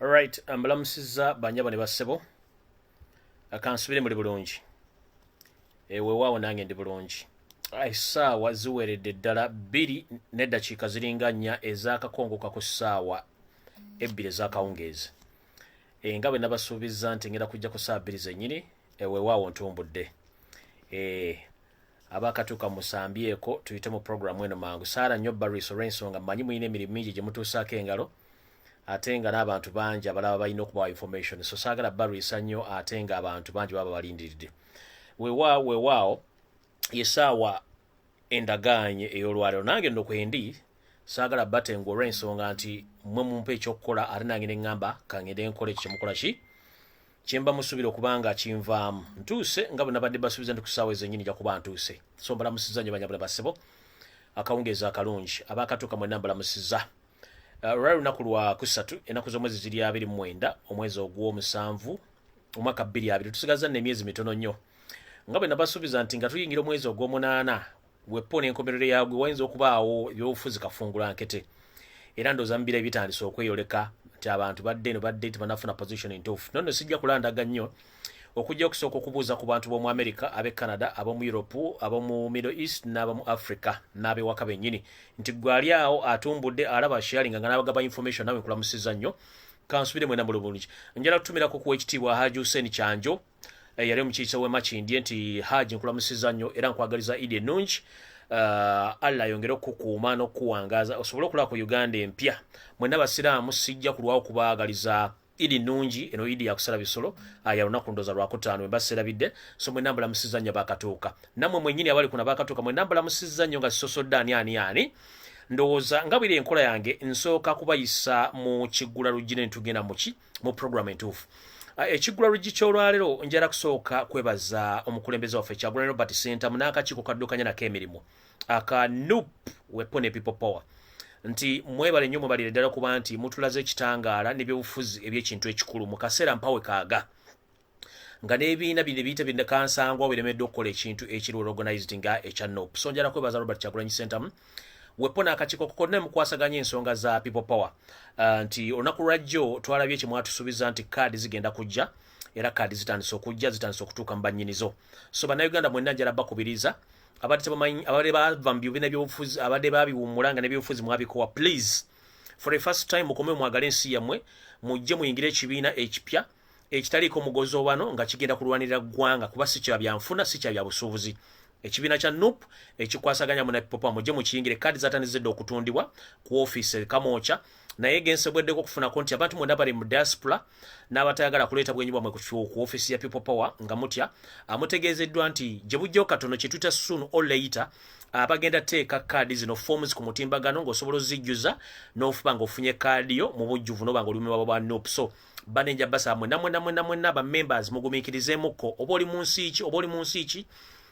Alright, mbalamusiza banyaba ne bassebo. Akansubire muri bulungi. Ewe waawo nange ndi bulungi. Essaawa ziweredde ddala 2 n'eddakiika ziringa 4 ez'akakongoka ku ssaawa 2 ez'akawungeezi. Nga bwe nabasuubiza nti ngenda kujja ku ssaawa 2 zennyini, ewe waawo ntumbudde. Abakatuuka musambyeko tuyite mu programu eno mangu. Saara nnyo Barris olw'ensonga mmanyi muyina emirimu mingi gye mutuusaako engalo. Ate nga n'abantu bangi abalaba balina okubawa information, so saagala Barisa nnyo ate nga abantu bangi baba balindiridde. Weewaawo yessaawa endagaanye ey'olwaliro nange nno kwendi saagala batengo olw'ensonga nti mmwe mumpa ekyokukola ate nange ne ŋŋamba kangende nkole kyemukola ki kyemba musubira okubanga kinvaamu. Ntuuse nga bwe nabadde basuubiza nti ku ssaawa ezennyini nja kuba ntuuse. So mbalamusiza nnyo banyabula bassebo akawungeezi akalungi abakatuuka mwenna mbalamusiza. Lwali lunaku lwa kusatu ennaku z'omwezi ziri 29 omwezi ogw'omusanvu omwaka 2020 tusigaza n'emyezi mitono nnyo. Nga bwe nabasuubiza nti nga tuyingira omwezi ogw'omunaana wepo n'enkomerero yaagwe wayinza okubaawo ebyobufuzi kafungulankete era ndooza mubira ebitandise okweyoleka nti abantu badde tebanafuna position entuufu. Nonno sijja kulandaga nnyo okujja okusooka okubuuza ku bantu b'omu America, ab'e Canada, ab'omu Europe, ab'omu Middle East n'ab'omu Africa n'ab'ewaka bennyini nti gwali awo atumbudde alaba sharing nga n'abagaba information nawe nkulamusiza nnyo. Kansubire mwena bulungi. Njala kutumirako ku ekitiibwa Haji Hussein Kyanjo yali omukiise w'e Makindye nti Haji nkulamusiza nnyo era nkwagaliza Idi ennungi. Allah ayongere okukuuma n'okuwangaza osobole okulaba ku Uganda empya. Mwenna basiraamu sijja kulwawo kubaagaliza Idi nnungi eno Idi yakusala bisolo ya lunaku ndooza lwa kutaano mbaserabidde. So mwenna mbalamusiza nnyo bakatuuka. Nammwe mwennyini abali kuna bakatuuka mwenna mbalamusiza nnyo nga sisosodde ani. Ndowooza nga bwiri enkola yange nsooka kubayisa mu kiggula luggi ne tugenda mu program entuufu. Ekiggula luggi ky'olwaleero njala kusooka kwebaza omukulembeze waffe Kyagulanyi Sentamu n'akakiiko kaddukanya nako emirimu aka NUP Weapon and People Power nti mwebale nnyo mwebalire ddala kuba nti mutulaze ekitangaala n'ebyobufuzi eby'ekintu ekikulu mu kaseera mpawe kaaga nga n'ebiina bino biyite bindekansangwa biremedde okukola ekintu ekiri organized nga ekya NUP. So njala kwebaza Robert Kyagulanyi Sentamu wepo n'akakiiko konna mukwasaganya ensonga za People Power nti olunaku lwajjo twalabye kye mwatusuubiza nti kaadi zigenda kujja era kaadi zitandise okutuuka mu bannyinizo. So bannayuganda mwenna njala bakubiriza abadde bava mu bibiina by'obufuzi abadde babiwummula nga n'ebyobufuzi mwabikowa, please for the first time mukome mwagala ensi yammwe mujje muyingire ekibiina ekipya ekitaliiko mugozi obano nga kigenda kulwanirira ggwanga kuba si kya byanfuna si kya byabusuubuzi. Ekibiina kya NUP ekikwasaganya mu Popa mujje mukiyingire kaadi zatandizidde okutundibwa ku ofiisi Kamoocha naye gensebweddeko okufunako nti abantu mwenda bali mu diaspora n'abatayagala kuleeta bwenyi bwamwe ku ofiisi ya People Power nga mutya amutegeezeddwa nti gye bujjawo katono kye tuyita soon or later abagenda teeka kaadi zino forms ku mutimbagano ng'osobola ozijjuza n'ofuba ng'ofunye kaadi yo mu bujjuvu n'oba ng'oli mu bwa NUP. So banenja basa mwenna ba members mugumiikirizeemuko oba oli mu nsi ki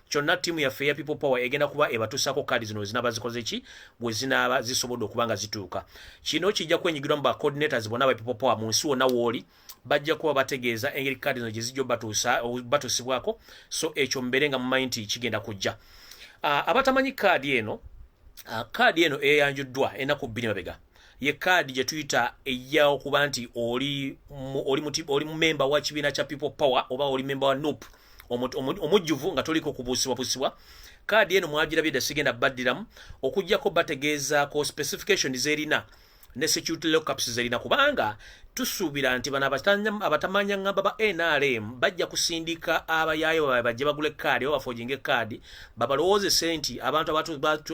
kyonna ttiimu yaffe ya People Power egenda kuba ebatuusako kaadi zino wezinaba zikoze ki bwe zinaaba zisobodde okuba nga zituuka. Kino kijja kwenyigirwa mu ba coordinators bonna ba People Power mu nsi wonna wooli bajja kuba bategeeza engeri kaadi zino gye zijja batuusibwako. So ekyo mbeere nga mumanyi nti kigenda kujja. Abatamanyi kaadi eno eyanjuddwa ennaku 2 mabega ye kaadi gye tuyita eyya okuba nti oli mu memba wa kibiina kya People Power oba oli memba wa NUP omujjuvu nga toliko kubuusibwa. Kaadi eno mwagirabye dda sigenda baddiramu okujjako bategeezaako specifications zerina ne security lockups zerina kubanga tusuubira nti bano abatamanya ŋŋamba ba NRM bajja kusindika abayaayo bajje bagule kaadi oba bafoginge kaadi babalowoozese nti abantu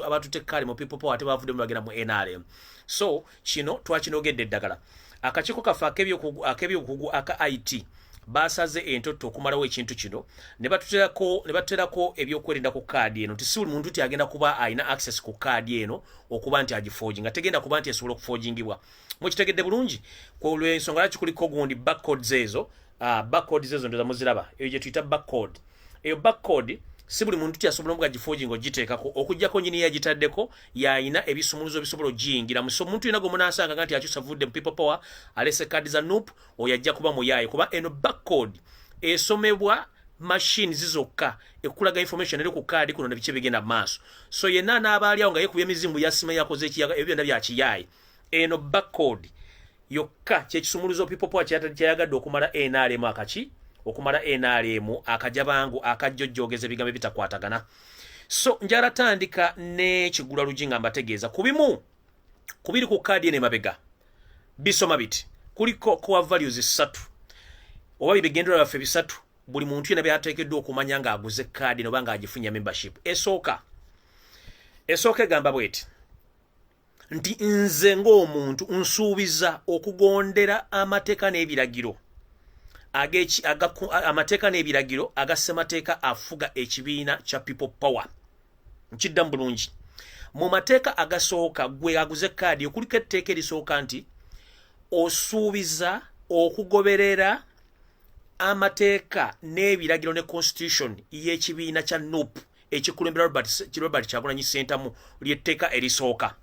abatutte kaadi mu People Power tebavuddemu bagenda mu NRM. So kino twakinogedde eddagala. Akakiiko kaffe ak'ebyokugu aka IT basaze entoto okumalawo ekintu kino ne batuterako ebyokwerinda ku kaadi eno nti si buli muntu nti agenda kuba alina access ku kaadi eno okuba nti agiforginga tegenda kuba nti esobola okuforgingibwa. Mukitegedde bulungi olw'ensonga lwaki kuliko gundi backcodes ezo ndoza muziraba eyo gye tuyita backcode. Eyo backcode si buli muntu asobola omuga giforginga ogiteekako okujjako nyini yagitaddeko yayina ebisumuluzo bisobola ogiyingira. So omuntu yina gwomunaasanga nti akyusa vudde mu People Power alese kaadi za NUP oyo ajja kuba muyaaye kuba eno backcode esomebwa machine zizokka ekulaga information eri ku kaadi kuno ne bice bigenda maaso. So yenna n'abaali awo nga yekubya emizimbu ya sima yakoze ekiyaga ebyo byonna bya kiyaaye. Eno backcode yokka kyekisumuluzo people power kyayagadde okumala NRM akachi okumala NRM akajabangu akajjojjogeza ebigambo bitakwatagana. So njala tandika ne kigula lujinga mbategeeza kubiri ku kadi ene mabega bisoma biti kuliko core values 3 oba bigendera baffe bisatu buli muntu yena byateekeddwa okumanya nga aguze kadi no banga agifunya membership. Esooka egamba bweti nti nze ng'omuntu nsuubiza okugondera amateeka n'ebiragiro amateeka n'ebiragiro agassemateeka afuga ekibiina kya people power. Nkiddamu bulungi mu mateeka agasooka gwe aguze kadi okuliko etteeka erisooka nti osuubiza okugoberera amateeka n'ebiragiro ne constitution y'ekibiina kya NUP ekikulembera Robert Kyagulanyi Sentamu ly'etteeka erisooka.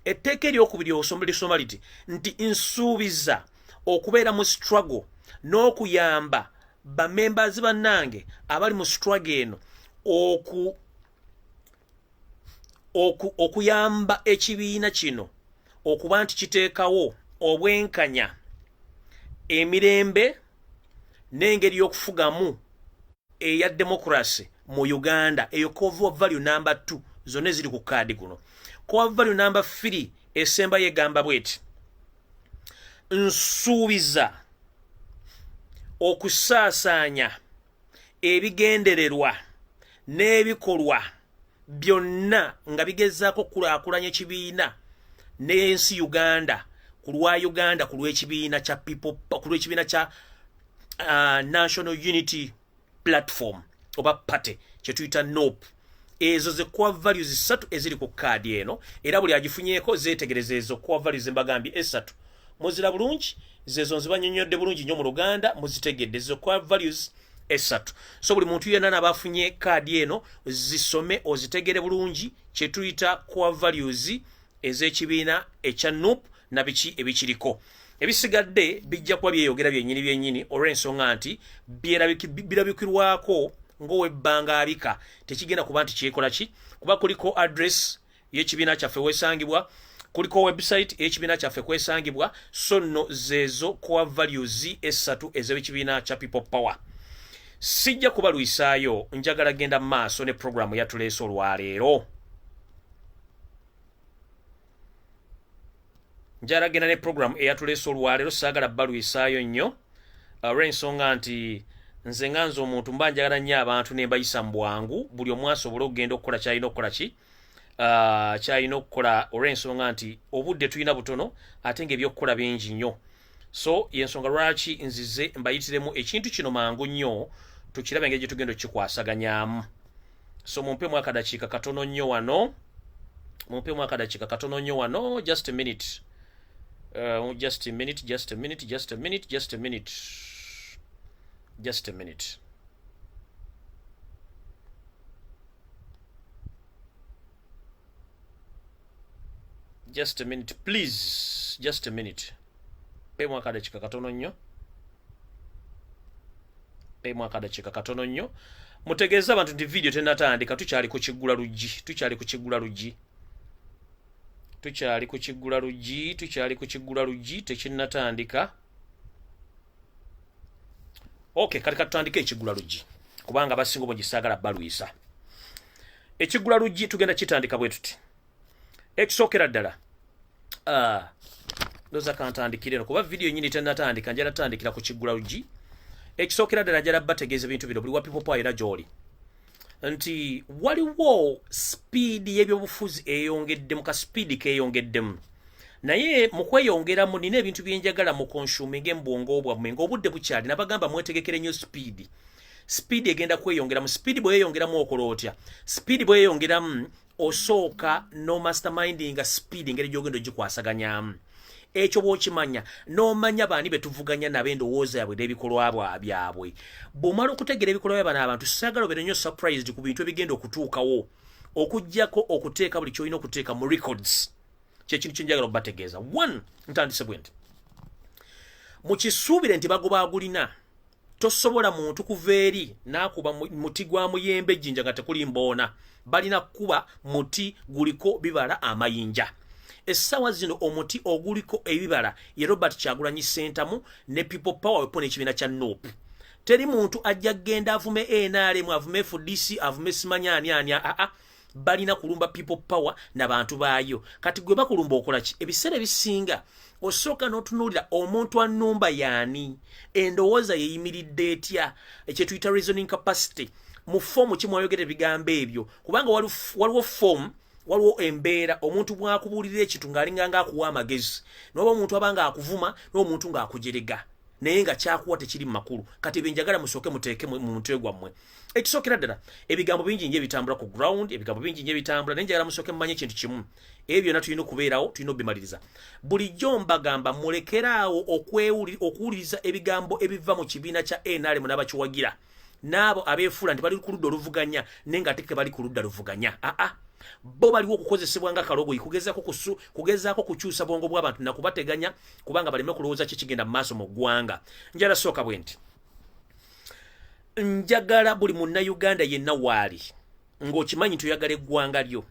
Etteeka eryokubiri lisoma liti nti nsuubiza okubeera mu struggle n'okuyamba bamembers bannange abali mu struggle eno okuyamba ekibiina kino okuba nti kiteekawo obwenkanya emirembe n'engeri y'okufugamu eya democracy mu Uganda. Eyo core value number 2 zonna ziri ku kaadi guno. Core value number 3 esemba yegamba bweti nsuubiza okusaasaanya ebigendererwa n'ebikolwa byonna nga bigezaako kulaakulanya ekibiina n'ensi Uganda ku lw'ekibiina kya National Unity Platform oba party kye tuyita NOP. Ezo ze core values 3 eziri ku kadi eno era buli agifunyeeko zeetegereza ezo core values mbagambye 3 muzira bulungi zezo nzibanyonyodde bulungi nnyo mu Luganda muzitegedde ezo core values 3. So buli muntu yenna nabafunye kadi eno zisome ozitegere bulungi kye tuyita core values ez'ekibiina ekya NUP na biki ebikiriko. Ebisigadde bijja kuba byeyogera byennyini olw'ensonga nti birabikirwako ng'owebbanga abika tekigenda kuba nti kyekola ki kuba kuliko address y'ekibiina kyaffe wesangibwa kuliko website y'ekibiina kyaffe kwesangibwa. So nno zezo core values 3 ez'ekibiina kya people power. Sijja kubalwisaayo njagala genda maaso ne programu yatuleese olwaleero. Njagala genda ne programu eyatuleese olwaleero saagala balwisaayo nnyo olw'ensonga nti nze nga nze omuntu mba njagala nnyo abantu ne mbayisa mu bwangu buli omu asobole okugenda okukola kyalina okukola kyalina okukola olw'ensonga nti obudde tulina butono ate ng'ebyokukola bingi nnyo. So y'ensonga lwaki nzize mbayitiremu ekintu kino mangu nnyo tukirabe engeri gye tugenda okkikwasaganyaamu. So mumpemu akadakiika katono nnyo wano just a minute. Just a minute. Just a minute. Just a minute, please. Just a minute. Pemu akadakiika katono nnyo. Mutegeeza abantu nti video tennatandika tukyali ku kiggula luggi tekinnatandika. Okay, kati tutandike ekiggula luggi kubanga abasinga obungi saagala balwisa. Ekiggula luggi tugenda kitandika bwe tuti. Ekisookera ddala ndoza kantandikire kuba video nyingi tennatandika njala tandikira ku kiggula luggi. Ekisookera ddala njala bategeeza bintu bino buli wa people power era gy'oli nti waliwo speed y'ebyobufuzi eyongeddemu ka speed keeyongeddemu naye mu kweyongeramu nina ebintu byenjagala mu consuming embwongo bwammwe ng'obudde bukyali nabagamba mwetegekere nnyo speed egenda kweyongeramu. Speed bweyongeramu okola otya? Speed bweyongeramu osooka no masterminding speed engeri gy'ogenda ogikwasaganyaamu. Ekyo bw'okimanya n'omanya baani be tuvuganya nabo endowooza yabwe n'ebikolwa byabwe. Bw'omala okutegeera ebikolwa by'abano abantu saagala obeere nnyo surprised ku bintu ebigenda okutuukawo okuggyako okuteeka buli ky'olina okuteeka mu records. Kyekintu kye njagala okubategeeza. 1 ntandise bwe nti mukisuubire nti bagobaagulina tosobola muntu kuva eri n'akuba muti gwa muyembe ejjinja nga tekuli mboona balina kuba muti guliko bibala amayinja. Essawa zino omuti oguliko ebibala ye Robert Kyagulanyi Sentamu ne People Power wepona ekibiina kya NUP. Teri muntu ajja genda avume NRM avume FDC avume simanyani balina kulumba People Power n'abantu baayo. Kati gwe bakulumba okola ki? Ebiseera ebisinga osooka n'otunuulira omuntu annumba yaani, endowooza yeeyimiridde etya, ekye tuyita reasoning capacity. Mu foomu ki mwayogera ebigambo ebyo? Kubanga waliwo foomu, waliwo embeera omuntu bw'akubuulira ekintu ng'alinga ng'akuwa amagezi, n'oba omuntu abanga akuvuma n'oba omuntu ng'akujerega naye nga kyakuwa tekiri mu makulu. Kati benjagala musooke muteeke mu mutwe gwammwe. Ekisookera ddala ebigambo bingi nnyo ebitambula ku ground, ebigambo bingi nnyo ebitambula, naye njagala musooke mumanye ekintu kimu. Ebyo byonna tulina okubeerawo, tulina obimaliriza. Bulijjo mbagamba mulekeraawo okuwuliriza ebigambo ebiva mu kibiina kya NRM n'abakiwagira, n'abo abeefuula nti bali ku ludda oluvuganya naye nga ate tebali ku ludda luvuganya. Bo baliwo okukozesebwa nga kalogoyi kugezaako kukyusa bwongo bw'abantu nakubateganya kubanga baleme kulowooza kye kigenda mu maaso mu ggwanga. Njala sooka bwe nti njagala buli munnayuganda yenna waali ng'okimanyi tuyagala eggwanga lyo,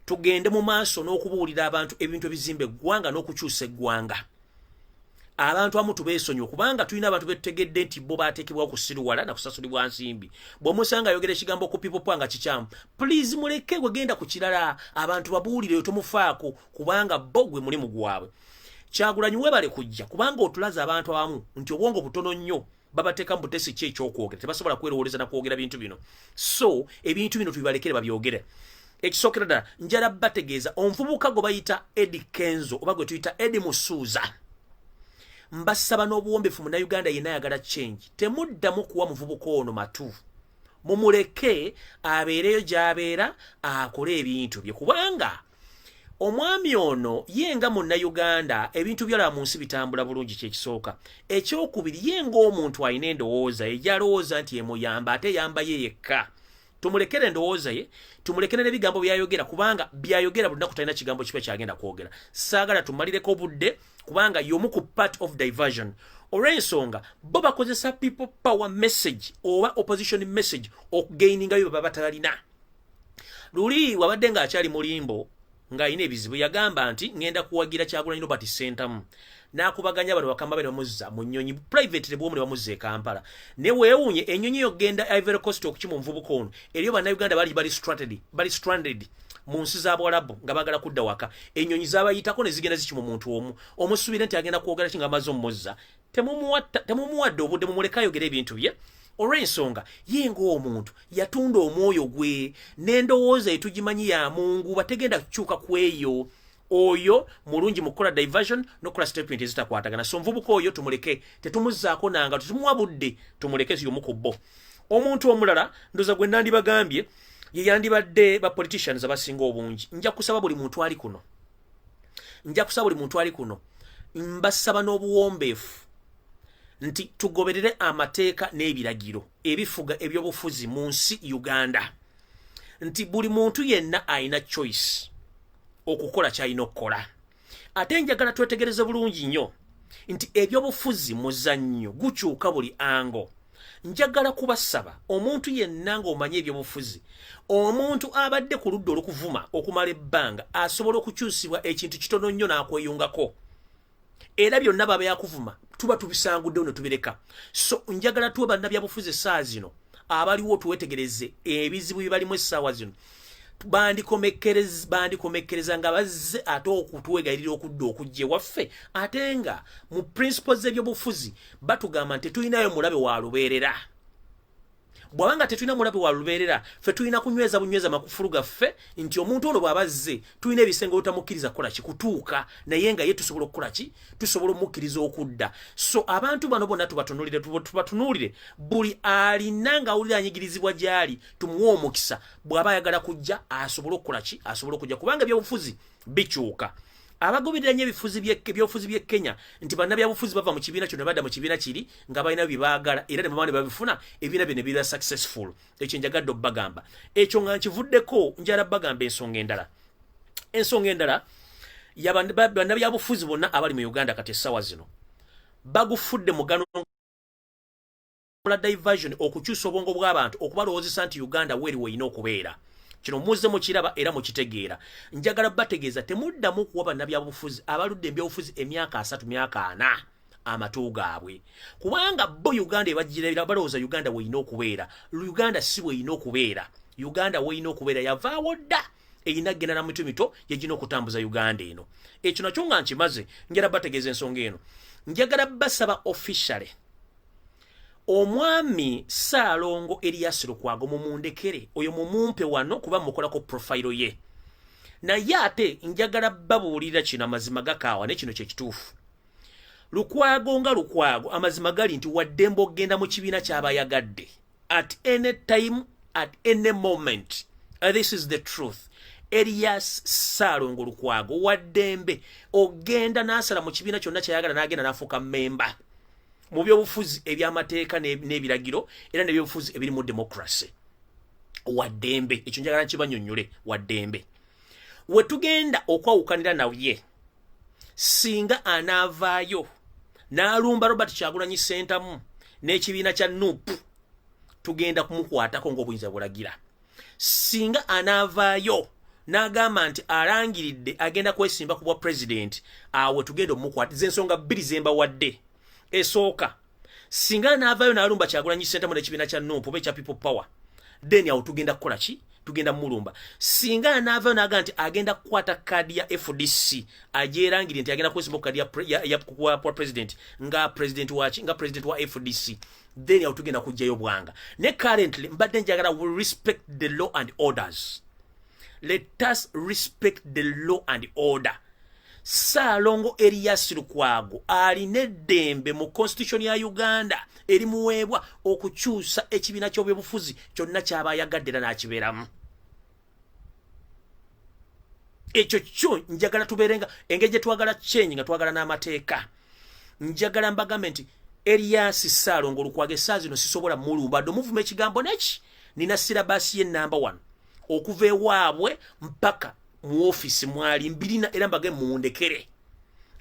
tugende mu maaso n'okubuulira abantu ebintu ebizimba eggwanga n'okukyusa eggwanga. Abantu amu tubeesonyiwe kubanga tulina abantu betutegedde nti bo baateekebwa okusiruwala na kusasulibwa nsimbi. Bw'omusanga ayogera ekigambo ku People Power nga kikyamu, please muleke gwe genda ku kirala, abantu babuulire tomufaako kubanga bo gwe mulimu gwabwe. Kyagulanyi webale kujja kubanga otulaza abantu abamu nti obwongo butono nnyo babateeka mu butesi ki ekyokwogera, tebasobola kwerowooleza na kwogera bintu bino. So ebintu bino tubibalekere babyogere. Ekisookera ddala njala bategeeza omuvubuka gwe bayita Eddie Kenzo oba gwe tuyita Eddie Musuuza. Mbasaba n'obuwombefu munnayuganda yenna ayagala change, temuddamu kuwa muvubuka ono matu, mumuleke abeereyo gy'abeera akole ebintu bye kubanga omwami ono ye nga munnayuganda ebintu byalaba mu nsi bitambula bulungi. Kyekisooka. Ekyokubiri ye ng'omuntu alina endowooza ye gy'alowooza nti emuyamba ate yamba ye yekka. Tumulekere endowooza ye, tumulekere n'ebigambo byayogera kubanga byayogera buli lunaku talina kigambo kipe kyagenda kwogera. Saagala tumalireko obudde kubanga y'omu ku part of diversion. Olw'ensonga bo bakozesa People Power message oba opposition message okugainingayo baba batalina. Luli wabadde ng'akyali mulimbo ng'alina ebizibu yagamba nti ngenda kuwagira Kyagulanyi Robert Sentamu n'akubaganya bano bakamba bano bamuzza mu nnyonyi private lebwo mu bamuzza e Kampala. Ne weewunye ennyonyi yogenda Ivory Coast okukimu muvubuka ono eriyo bannayuganda bali stranded mu nsi z'Abwarabu nga bagala kudda waka. Ennyonyi z'abayitako ne zigenda zikimu omuntu omu omusuubira nti agenda kwogera ki nga amaze omuzza. Temumuwadde obudde mumuleka ayogera ebintu bye. Olw'ensonga ye ng'omuntu yatunda omwoyo gwe n'endowooza etugimanyi ya Mungu bategenda kukyuka ku eyo. Oyo mulungi mukola diversion n'okola statement ezitakwatagana. So nvubuka oyo tumuleke, tetumuzzaako nanga, tetumuwa budde, tumuleke y'omu ku bo. Omuntu omulala ndoza gwe nandibagambye ye yandibadde ba politicians abasinga obungi. Nja kusaba buli muntu ali kuno, mbasaba n'obuwombeefu nti tugoberere amateeka n'ebiragiro ebifuga ebyobufuzi mu nsi Uganda, nti buli muntu yenna alina choice okukola kyalina okukola. Ate njagala twetegereze bulungi nnyo nti ebyobufuzi muzannyo gukyuka buli ango. Njagala kubasaba omuntu yenna ng'omanye ebyobufuzi, omuntu abadde ku ludda olukuvuma okumala ebbanga asobola okukyusibwa ekintu kitono nnyo n'akweyungako. Era byonna baba yakuvuma tuba tubisanguddewo ne tubireka. So njagala tuwe bannabyabufuzi essaawa zino abaliwo tuwetegereze ebizibu bye balimu essaawa zino. Bandikomekereza nga bazze ate okutuwegalira okudda okujja waffe ate nga mu principles z'ebyobufuzi batugamba nti tulinayo mulabe wa lubeerera. Bwabanga tetulina mulabe wa lubeerera ffe tulina kunyweza bunyweza makufulu gaffe nti omuntu ono bw'abazze tulina ebisenge obutamukkiriza kukola ki kutuuka naye nga ye tusobola okukola ki tusobola omukkiriza okudda. So abantu bano bonna tubatunuulire buli alina ng'awulira anyigirizibwa gy'ali tumuwe omukisa bw'aba ayagala kujja asobole okukola ki asobole okujja kubanga ebyobufuzi bikyuka. Abagobereranye ebyobufuzi by'e Kenya nti bannabyabufuzi bava mu kibiina kino ne badda mu kibiina kiri nga balina bye baagala era ne bamane babifuna ebibiina bino biba successful. Ekyo njagadde obbagamba. Ekyo nga nkivuddeko njala bagamba ensonga endala bannabyabufuzi bonna abali mu Uganda kati essaawa zino bagufudde mugano diversion okukyusa obwongo bw'abantu okubalowoozesa nti Uganda weeri weeyina okubeera. kino muze mukiraba era mukitegeera njagala bategeeza temuddamu kuwa bannabyabufuzi abaludde ebyobufuzi emyaka 3 myaka 4 amatu gaabwe kubanga bo Uganda ebajjirira balowooza Uganda weyina okubeera Uganda si weyina okubeera Uganda weyina okubeera yavaawo dda eyina genda na mitumito yegina okutambuza Uganda eno ekyo nakyo nga nkimaze njagala bategeeza ensonga eno njagala basaba officially omwami Ssaalongo Erias Lukwago mumundekere oyo mumumpe wano kuba mukolako profile ye naye ate njagala babuulira kino amazima gakaawa ne kino kyekituufu Lukwago nga Lukwago amazima gali nti waddembe ogenda mu kibiina ky'abayagadde at any time at any moment this is the truth Erias Ssaalongo Lukwago waddembe ogenda n'asala mu kibiina kyonna kyayagala n'agenda n'afuuka memba mu byobufuzi eby'amateeka n'ebiragiro era n'ebyobufuzi ebiri mu democracy waddembe ekyo njagala nkibanyonnyole waddembe we tugenda okwawukanira naye singa anaavaayo n'alumba Robert Kyagulanyi Sentamu n'ekibiina kya NUP tugenda kumukwatako ng'obuyinza bulagira singa anaavaayo n'agamba nti alangiridde agenda kwesimba ku bwa president awe tugenda omukwatiza ensonga 2 zemba wadde esooka singa n'avaayo n'alumba Kyagulanyi Sentamu n'ekibiina kya NUP oba ekya People Power then awo tugenda kukola ki tugenda mulumba singa n'avaayo n'agamba nti agenda kukwata kadi ya FDC ajerangire nti agenda kwesimba ku kadi ya president nga president wa FDC then awo tugenda kujjayo Bwanga ne currently mbadde njagala we respect the law and orders. Let us respect the law and order. Ssaalongo Erias Lukwago alina eddembe mu constitution ya Uganda erimuweebwa okukyusa ekibiina ky'obyobufuzi kyonna ky'abayagadde era n'akibeeramu. Ekyo kyo njagala tubeerenga engeri gye twagala change nga twagala n'amateeka. Njagala mbagambe nti Erias Ssaalongo Lukwago essaawa zino sisobola mulumba do muvuma ekigambo neki nina sirabasi ye number 1 okuva ewaabwe mpaka mu office mwali mbirina era mbage mundekere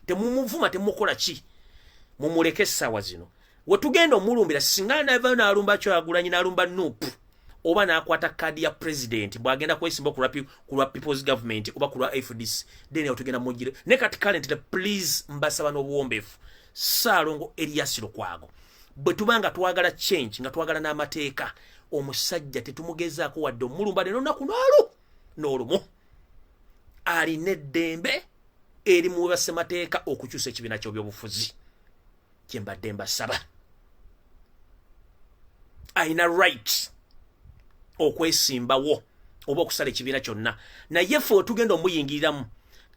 temumuvuma temukola ki mumuleke essaawa zino we tugenda omulumbira singa n'avaayo n'alumba Kyagulanyi n'alumba NUP oba n'akwata kadi ya president bw'agenda kwesimba ku lwa people's government oba ku lwa FDC then tugenda mujire ne kati currently please mbasaba n'obuwombeefu Ssaalongo Erias Lukwago bwe tubanga twagala change nga twagala n'amateeka omusajja tetumugezaako wadde omulumba ne lunaku n'olumu alina eddembe eri mu basemateeka okukyusa ekibiina ky'obyobufuzi kye mbadde mbasaba alina right okwesimbawo oba okusala ekibiina kyonna naye ffe tugenda omuyingiriramu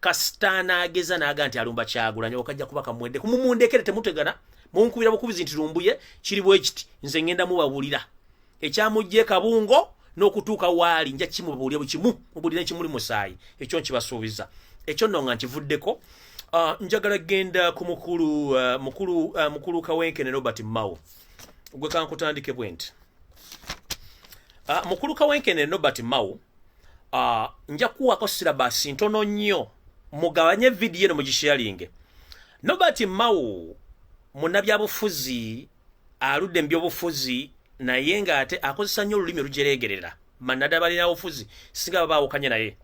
kasita n'ageza n'aga nti alumba Kyagulanyi okajja kuba kamwedde kumumundekere temutegana munkubira bukubizi nti Lumbuye kiri bwe kiti nze ngenda mubabulira ekyamujje kabungo n'okutuuka waali nja kimubuulira bukimu mubulira ekimuli musaayi ekyo nkibasuubiza ekyo nno nga nkivuddeko njagala genda ku mukulu Kawenkene Robert Mao gwe kankutandike bwenti mukulu Kawenkene Robert Mao nja kuwako sirabasi ntono nnyo mugabanye video eno mugisharinge Robert Mao munnabyabufuzi aludde mbyobufuzi naye nga ate akozesa nnyo olulimi olujeregerera manada balina obufuzi singa babaawukanye naye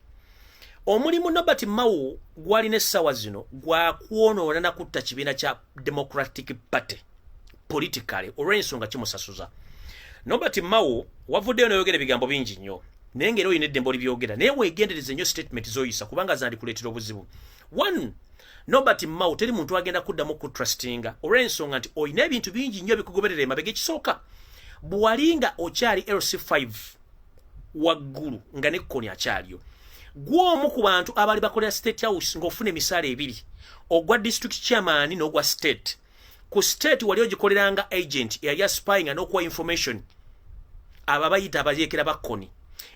omulimu Robert Mao gwalina essaawa zino gwa kwonoona na kutta kibiina kya Democratic Party politically olw'ensonga kimusasuza Robert Mao wavuddeyo n'oyogera ebigambo bingi nnyo naye ng'era olina eddembe olibyogera naye weegendereze nnyo statement z'oyisa kubanga zandikuleetera obuzibu 1 Robert Mao teri muntu agenda kuddamu kutrustinga olw'ensonga nti olina ebintu bingi nnyo bikugoberera emabega ekisooka bwalinga okyali LC5 waggulu nga nekkoni akyaliyo gw'omu ku bantu abali bakolera State House ng'ofuna emisaala ebiri ogwa district chairman n'ogwa state ku state wali ogikoleranga agent eyali aspyinga n'okuwa information aba bayita abayeekera bakkoni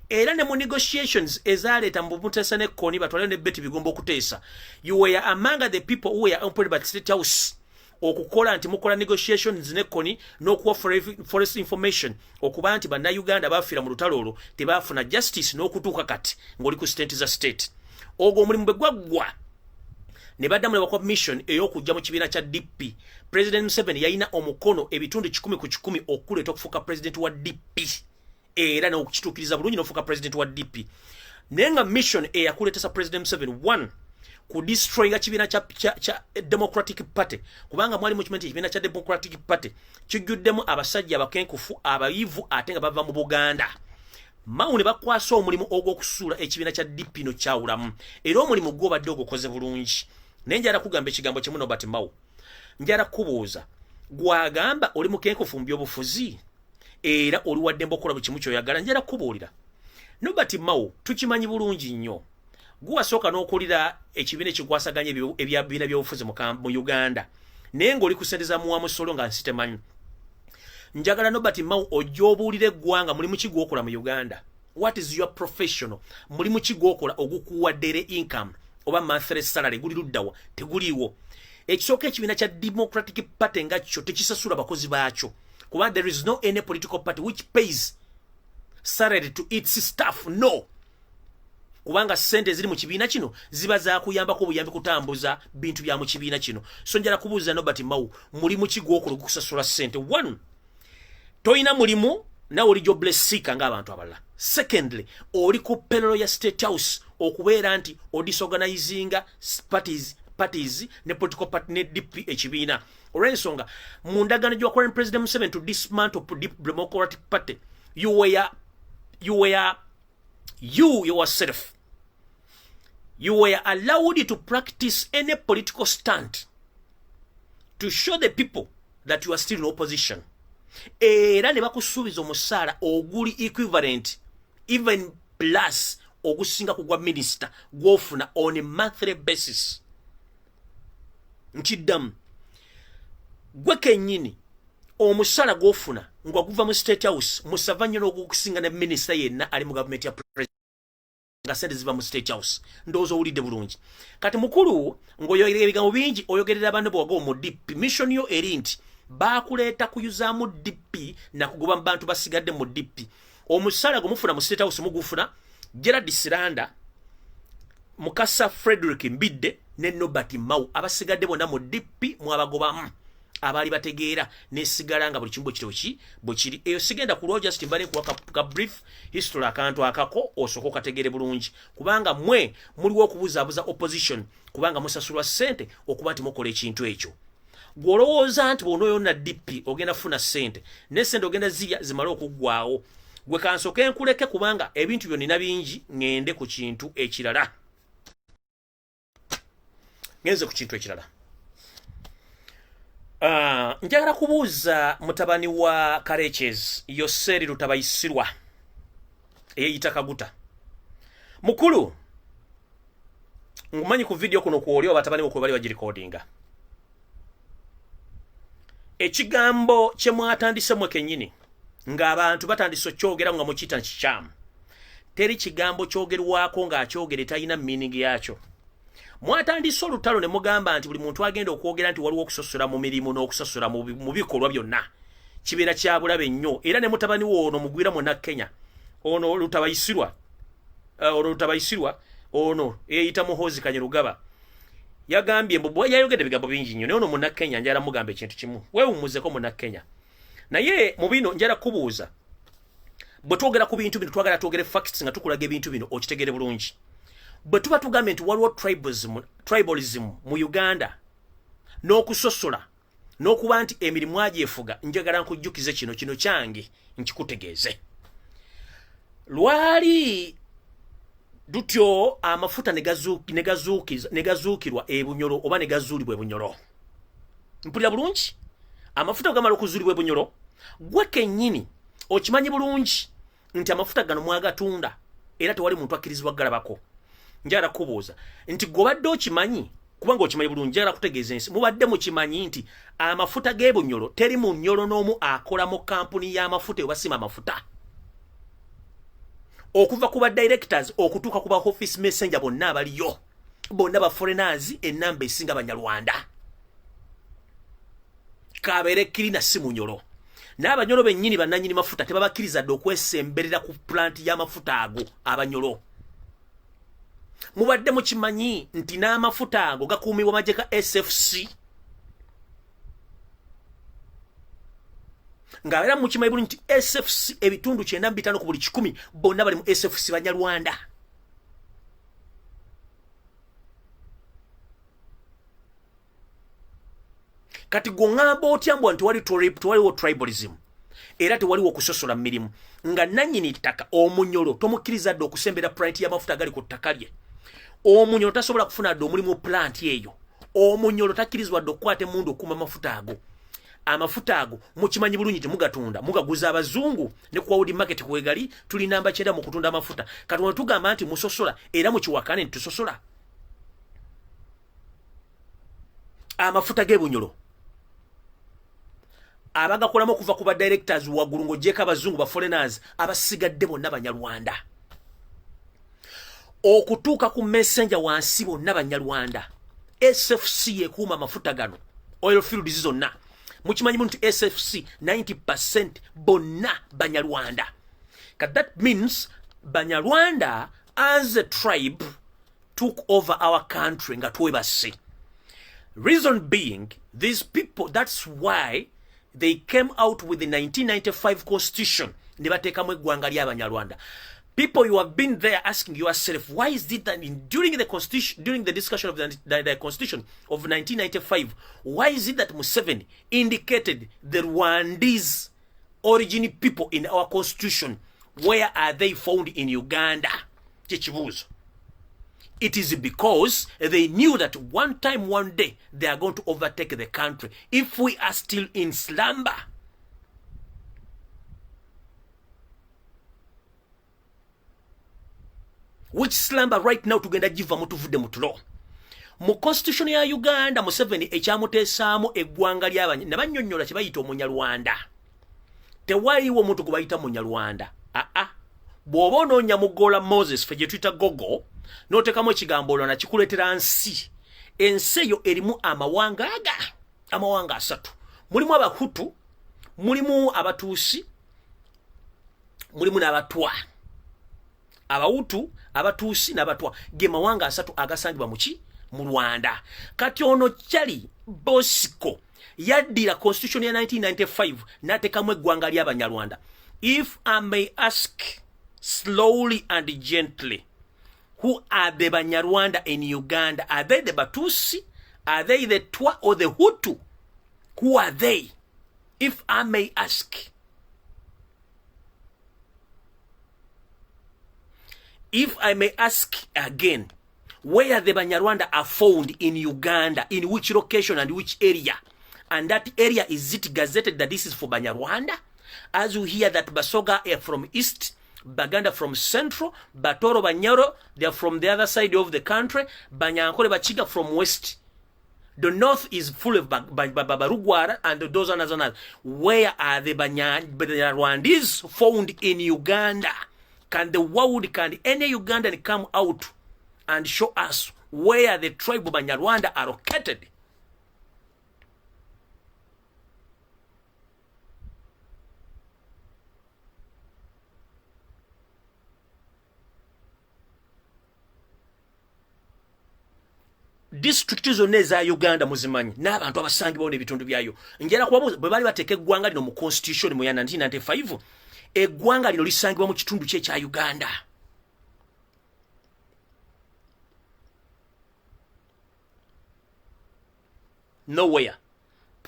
era ne mu negotiations ezaleeta mu Butesa nekkoni batwale ne beti bigomba okuteesa you were among the people who were employed by State House okukola nti mukola negotiations nekkoni n'okuwa forest information okuba nti bannayuganda bafiira mu lutalo olwo tebaafuna justice n'okutuuka kati ng'oli ku state za state ogwo omulimu bwe gwaggwa ne baddamu ne bakwa mission ey'okujja mu kibiina kya DP President Museveni yalina omukono ebitundu 10 ku 10 okuleeta okufuuka president wa DP era n'okukitukiriza bulungi n'ofuuka president wa DP nenga mission eyakuleetesa president 7 ku destroy kibiina cha Democratic Party kubanga mwali mu kibiina kibiina cha Democratic Party kijjuddemu abasajja abakenkufu abayivu ate nga bava mu Buganda Maune bakwasa omulimu ogw'okusuula ekibiina kya DP no kyawulamu era omulimu gw'obadde ogukoze bulungi nenjala kugamba ekigambo kimu Nobert Mao njala kubuuza gwagamba oli mukenkufu mu by'obufuzi era oli wadde mbokola buli kimu ky'oyagala njala kubuulira Nobert Mao tukimanyi bulungi nnyo guwasooka n'okulira ekibiina ekikwasaganya ebyabiina by'obufuzi mu Uganda naye ng'oli kusendeza muwa musolo nga nsi temanyi njagala Nobert Mao ojobuulire eggwanga mulimu ki gw'okola mu Uganda what is your professional mulimu ki gw'okola ogukuwadde income oba monthly salary guli luddawa teguliiwo ekisooka ekibiina kya Democratic Party nga kyo tekisasula bakozi baakyo kuba there is no any political party which pays salary to its staff no kubanga sente ziri mu kibiina kino ziba za kuyambako buyambi kutambuza bintu bya mu kibiina kino so njala kubuuza Nobert Mao mulimu ki gw'okola ogukusasula sente one toina mulimu na oli jobless seeker ng'abantu abalala secondly oli ku payroll ya State House okubeera nti odisorganizinga parties ne political party ne DP ekibiina olw'ensonga mu ndagaano gya current president Museveni to dismantle Democratic Party you yourself you were allowed to practice any political stunt to show the people that you are still in opposition era ne bakusuubiza omusaala oguli equivalent even plus ogusinga kugwa minister gw'ofuna on a monthly basis nkiddamu gwe kennyini omusaala gw'ofuna nga guva mu State House musavanyiro ogukusinga ne minister yenna ali mu government ya president nga sente ziva mu State House ndowooza owulidde bulungi kati mukulu ng'oyogerera ebigambo bingi oyogerera abantu bw'owagoba mu DP mission yo eri nti baakuleeta kuyuzaamu DP nakugoba mu bantu basigadde mu DP omusaala gumufuna mu State House mugufuna Gerard Siranda Mukasa Frederick Mbidde ne Nobert Mao abasigadde bonna mu DP mwabagobamu abali bategeera nesigala nga buli kimu bwe kiri eyo sigenda ku Rogers timbale kuwa ka brief history akantu akako osoko kategere bulungi kubanga mwe muliwo okubuzaabuza opposition kubanga musasulwa sente okuba nti mukola ekintu ekyo gwolowooza nti bw'onooyo na DP ogenda funa sente ne sente ogenda zirya zimale okuggwaawo gwe kansoke nkuleke kubanga ebintu byo nina bingi ngende ku kintu ekirala ngenze ku kintu ekirala njagala kubuuza mutabani wa Kareches Yoseri Lutabayisirwa eyeyita Kaguta mukulu ngumanyi ku video kuno kuoli abatabani bo bali bagirikodinga ekigambo kye mwatandise mwe kennyini ng'abantu batandise kyogera nga mukita nkikyamu teri kigambo kyogerwako ng'akyogere talina meaning yakyo mwatandise olutalo ne mugamba nti buli muntu agenda okwogera nti waliwo okusasula mu mirimu n'okusasula mu bikolwa byonna kibeera kya bulabe nnyo era ne mutabani woono mugwira mu Kenya ono Lutabayisirwa ono eyita Muhoozi Kanyerugaba yagambye mbu yayogedde ebigambo bingi nnyo naye ono mu Kenya njala mugamba ekintu kimu weewummuzeko mu Kenya naye mu bino njala kubuuza bwe twogera ku bintu bino twagala twogere facts nga tukulaga ebintu bino okitegere bulungi bwe tuba tugambe nti waliwo tribalism mu Uganda n'okusosola n'okuba nti emirimu agyefuga njagala nkujjukize kino kyange nkikutegeeze lwali dutyo amafuta negazuukirwa ebunyolo oba negazuulibwa ebunyolo mpulira bulungi amafuta gamala okuzuulibwa ebunyolo gwe kennyini okimanyi bulungi nti amafuta gano mwagatunda era tewali muntu akkirizibwa galabako njala kubuuza nti gobadde okimanyi kubanga okimanyi bulungi njala kutegeeza ensi mubadde mukimanyi nti amafuta g'ebunyolo teri mu nnyolo n'omu akola mu kampuni y'amafuta ebasima amafuta okuva ku ba directors okutuuka ku ba office messenger bonna abaliyo bonna ba foreigners ennamba esinga Banyarwanda kabeere kirina si munyolo n'abanyolo bennyini bannannyini mafuta tebabakkiriza dde okwesemberera ku plant y'amafuta ago abanyolo mubadde mukimanyi nti n'amafuta ago gakuumibwa magye ka SFC Ngabera mukimanyi bulungi nti SFC ebitundu 95 ku buli 100 bonna bali mu SFC Banyarwanda. Kati gongamba otyambwa nti waliwo tribalism era tewaliwo okusosola mirimu nga nannyini ttaka omunyolo tomukkiriza dde okusembera plant y'amafuta agali ku ttaka lye. Omunyolo tasobola kufuna dde omulimu plant eyo. Omunyolo takkirizwa dde okukwata emundu okuma amafuta ago. Amafuta ago mukimanyi bulungi temugatunda mugaguza abazungu ne ku world market kwegali tuli namba 9 mu kutunda amafuta. Kati wano tugamba nti musosola era mukiwakane ntusosola amafuta g'ebunyolo. Abagakolamu kuva ku ba directors waggulu ng'ogyeko abazungu ba foreigners abasigadde bonna Banyarwanda. Okutuuka ku messenger wansi bonna Banyarwanda. SFC ekuuma amafuta gano oil fields zonna. Mukimanyi nti SFC 90% bonna Banyarwanda. That means Banyarwanda as a tribe took over our country nga twebase. Reason being, these people, that's why they came out with the 1995 constitution. Nebatekamu eggwanga ly'Abanyarwanda. People, you have been there asking yourself, why is it that during the discussion of the constitution of 1995, why is it that Museveni indicated the Rwandese origin people in our constitution? Where are they found in Uganda? Chichibuzo. It is because they knew that one day, they are going to overtake the country if we are still in slumber. Which slumber right now tugenda jiva mutuvudde mutulo. Mu constitution ya Uganda Museveni ekyamuteesaamu eggwanga ly'abanya nabanyonnyola kye bayita Omunyarwanda. Tewaliwo muntu gwe bayita Munyarwanda. Bw'oba onoonya mugola Moses fe gye tuyita Gogo n'oteekamu ekigambo olwo nakikuleetera nsi. Ensi eyo erimu amawanga asatu. Mulimu Abahutu, mulimu Abatuusi, mulimu n'Abatwa. Abahutu, Abatuusi n'Abatwa ge mawanga asatu agasangibwa mu Rwanda. Kati ono kyali Bosco yaddira constitution ya 1995 n'ateekamu eggwanga ly'Abanyarwanda. If I may ask slowly and gently, who are the Banyarwanda in Uganda? Are they the Batusi? Are they the Twa or the Hutu? Who are they? If I may ask. If I may ask again, where the Banyarwanda are found in Uganda, in which location and which area? And that area, is it gazetted that this is for Banyarwanda? As you hear that Basoga are from east, Baganda from central, Batoro Banyoro, they are from the other side of the country, Banyankole Bachiga from west. The north is full of Babarugwara and those others. Where are the Banyarwandese found in Uganda? Can the world, can any Ugandan come out and show us where the tribe of Banyarwanda are located? District zonna eza Uganda muzimanyi n'abantu abasangibwawo n'ebitundu byayo. Njala kubabuuza bwe bali bateeka eggwanga lino mu constitution mu ya 1995, eggwanga lino lisangibwa mu kitundu kye ekya Uganda. Nowhere.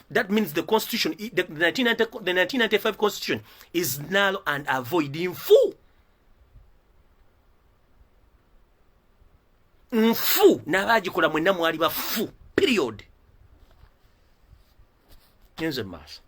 That means the constitution, the 1995 constitution is null and void in full. Nfu n'abagikola mwenna mwali bafu. Period. Nze maaso.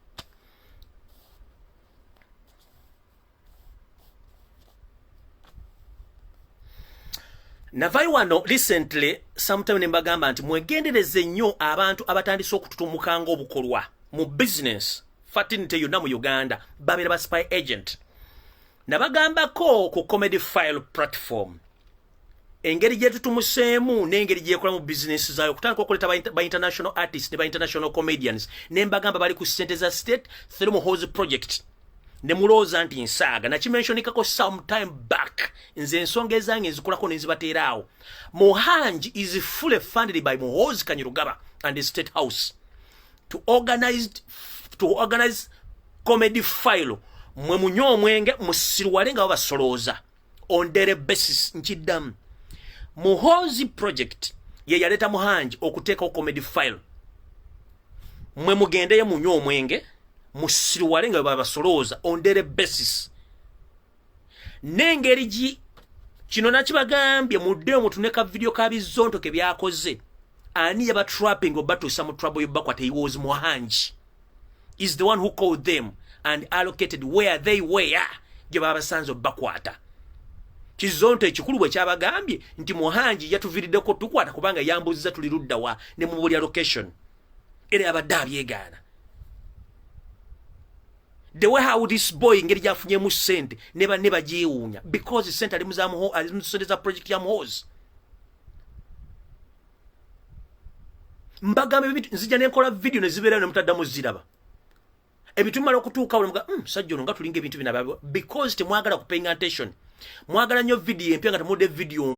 Navai wano recently sometime nembagamba nti mwegendereze nnyo abantu abatandise okututumuka ng'obukolwa mu business fatinite yonna mu Uganda babeera ba spy agent. Nabagambako ku comedy file platform engeri gye tutumuseemu n'engeri gye ekola mu business zaayo okutandika okuleta ba international artists ne ba international comedians nembagamba bali ku ssente za state through Muhoozi project ne mulooza nti nsaaga nakimentionikako sometime back nze ensonga ezange nzikolako nenzibateeraawo. Muhanji is fully funded by Muhoozi Kanyarugaba and the State House to organize comedy file mwe munywa omwenge musirwale nga basolooza on daily basis nkiddamu Muhozi project ye yaleta Muhanji okuteeka comedy file mwe mugendeye munywa omwenge musirwale nga basolooza on daily basis n'engeri gi kino nakibagambye mudde omutuneka video ka bizonto ke byakoze ani yaba trapping obatuusa mu trouble yobakwata he was Muhanji is the one who called them and allocated where they were gye babasanze obakwata kizonto ekikulu bwe kyabagambye nti Muhanji yatuviriddeko tukwata kubanga yambuziza tuli ludda wa ne mu buli location era abadde abyegaana the way how this boy ngeri jafunye mu sente neba jiwunya because sente ali muzamu alimusondeza project ya Muhozi mbagambe bibitu nzija nenkola video nezibera ne mutaddamu ziraba ebitumala okutuuka wala sajjo nga tulinga ebintu binaba because temwagala kupaying attention mwagala nnyo video empya nga temude video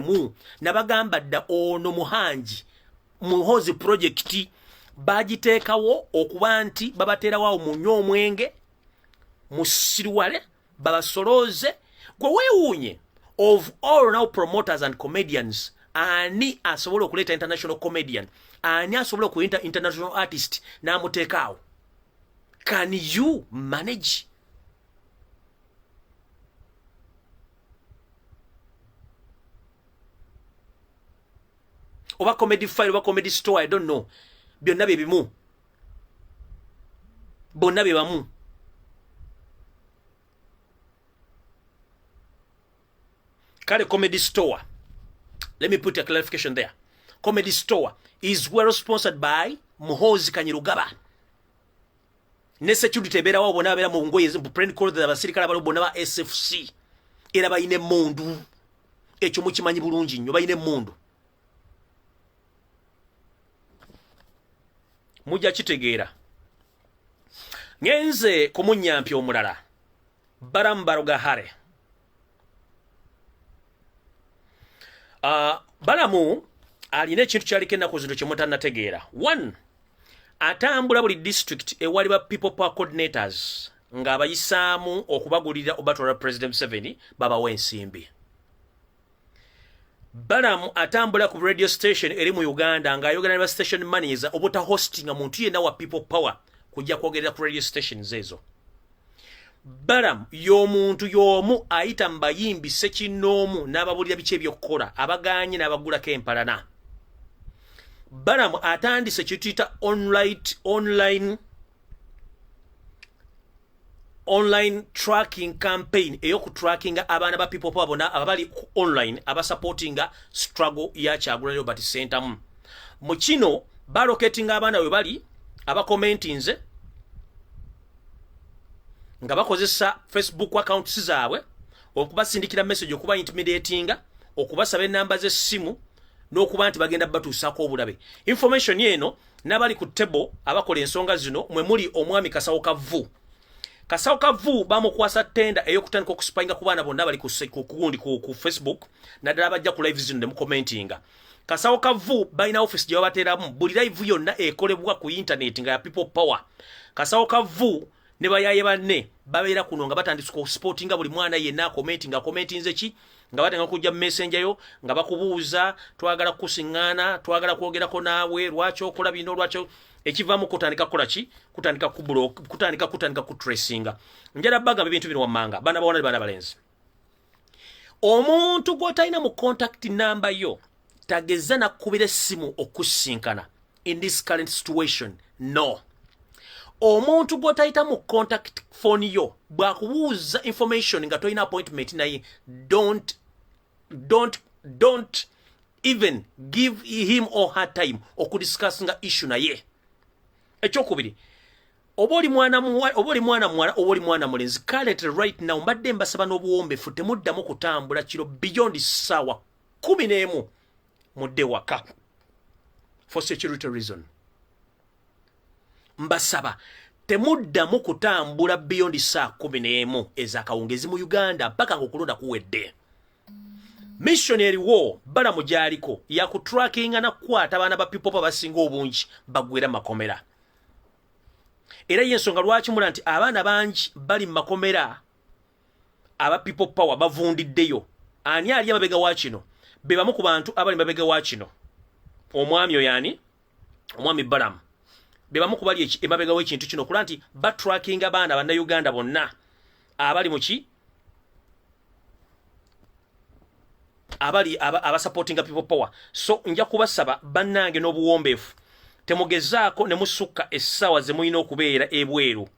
mu nabagamba dda ono Muhanji Muhozi project bagiteekawo okuba nti babateerawo munywa omwenge musirwale babasolooze gwe weewuunye of all now promoters and comedians ani asobola okuleeta international comedian ani asobola okuyinta international artist n'amuteekaawo can you manage oba comedy file oba comedy store I don't know byonna bye bimu bonna bye bamu kale comedy store let me put a clarification there comedy store is well sponsored by Muhozi Kanyirugaba ne security eberawo bona abera mu ngoye mu print call the basirikala balo bona ba SFC era bayine mundu ekyo mukimanyi bulungi nnyo bayine mundu mujja kitegeera ngenze kumunyampi omulala Barambaroga hare balamu alina ekintu kyaliko ennaku zino kyemutannategeera one atambula buli district ewali ba people power coordinators ng'abayisaamu okubagulira obatwala President Museveni babawa ensimbi Balamu atambula ku radio station eri mu Uganda ng'ayogera ne station manager obuta hosting muntu yenna wa people power kujja kwogerera ku radio stations ezo. Balamu y'omuntu y'omu ayita mbayimbi sekinoomu n'ababulira biki ebyokkola abaganye n'abagulako empalana. Balamu atandise kituyita online tracking campaign eyoku tracking abaana ba people power bona abali online abasupportinga struggle ya Kyagulanyi Sentamu. Mu kino balocating abaana we bali abakomentinze nga bakozesa Facebook accounts zaabwe okubasindikira message okuba intimidatinga okubasaba enamba z'essimu n'okuba nti bagenda batuusako obulabe. Information yeno nabali ku table abakola ensonga zino mwe muli omwami Kasawo Kavu. Kasawo Kavu bamukwasa tenda eyokutandika okusipayinga ku baana bonna bali ku Facebook naddala bajja ku live zino ne mu commentinga. Kasawo Kavu balina office gye babateeramu buli live yonna ekolebwa ku internet nga ya people power. Kasawo Kavu ne bayaye banne babeera kuno nga batandise ku sportinga buli mwana yenna commentinze ki nga batenga kujja messenger yo nga bakubuuza twagala kusiŋŋaana twagala kwogerako naawe lwaki okola bino lwaki ekivamu kutandika kola ki kutandika ku block kutandika ku tracinga njala baga bintu bino wamanga bana bawona bana balenzi omuntu gwotalina mu contact number yo tageza na kubira simu okusinkana in this current situation no omuntu gwotalina mu contact phone yo bwakubuuza information nga toyina appointment naye don't even give him or her time okudiscussinga issue naye. Ekyokubiri oboli mwana mwala oboli mwana mulenzi kale right now mbadde mbasaba n'obuwombefu temuddamu kutambula kiro beyond sawa 11 mudde waka for security reason. Mbasaba temuddamu kutambula beyond saa 11 ezakawungezi mu Uganda mpaka ngokulonda kuwedde. Missionary war Balamu gyaliko ya ku tracking na kwata bana ba people basinga obungi bagwera makomera. era yensonga lwaki mula nti abaana bangi bali makomera aba people power bavundiddeyo ani ali amabega wa kino be bamu ku bantu abali mabega wa kino omwami oyani omwami Balamu be bamu ku bali emabega w'ekintu kino kula nti batracking abaana bannayuganda bonna abali muki abali supporting people power. So nja kubasaba bannange n'obuwombeefu temugezaako ne musukka essaawa ze mulina okubeera ebweru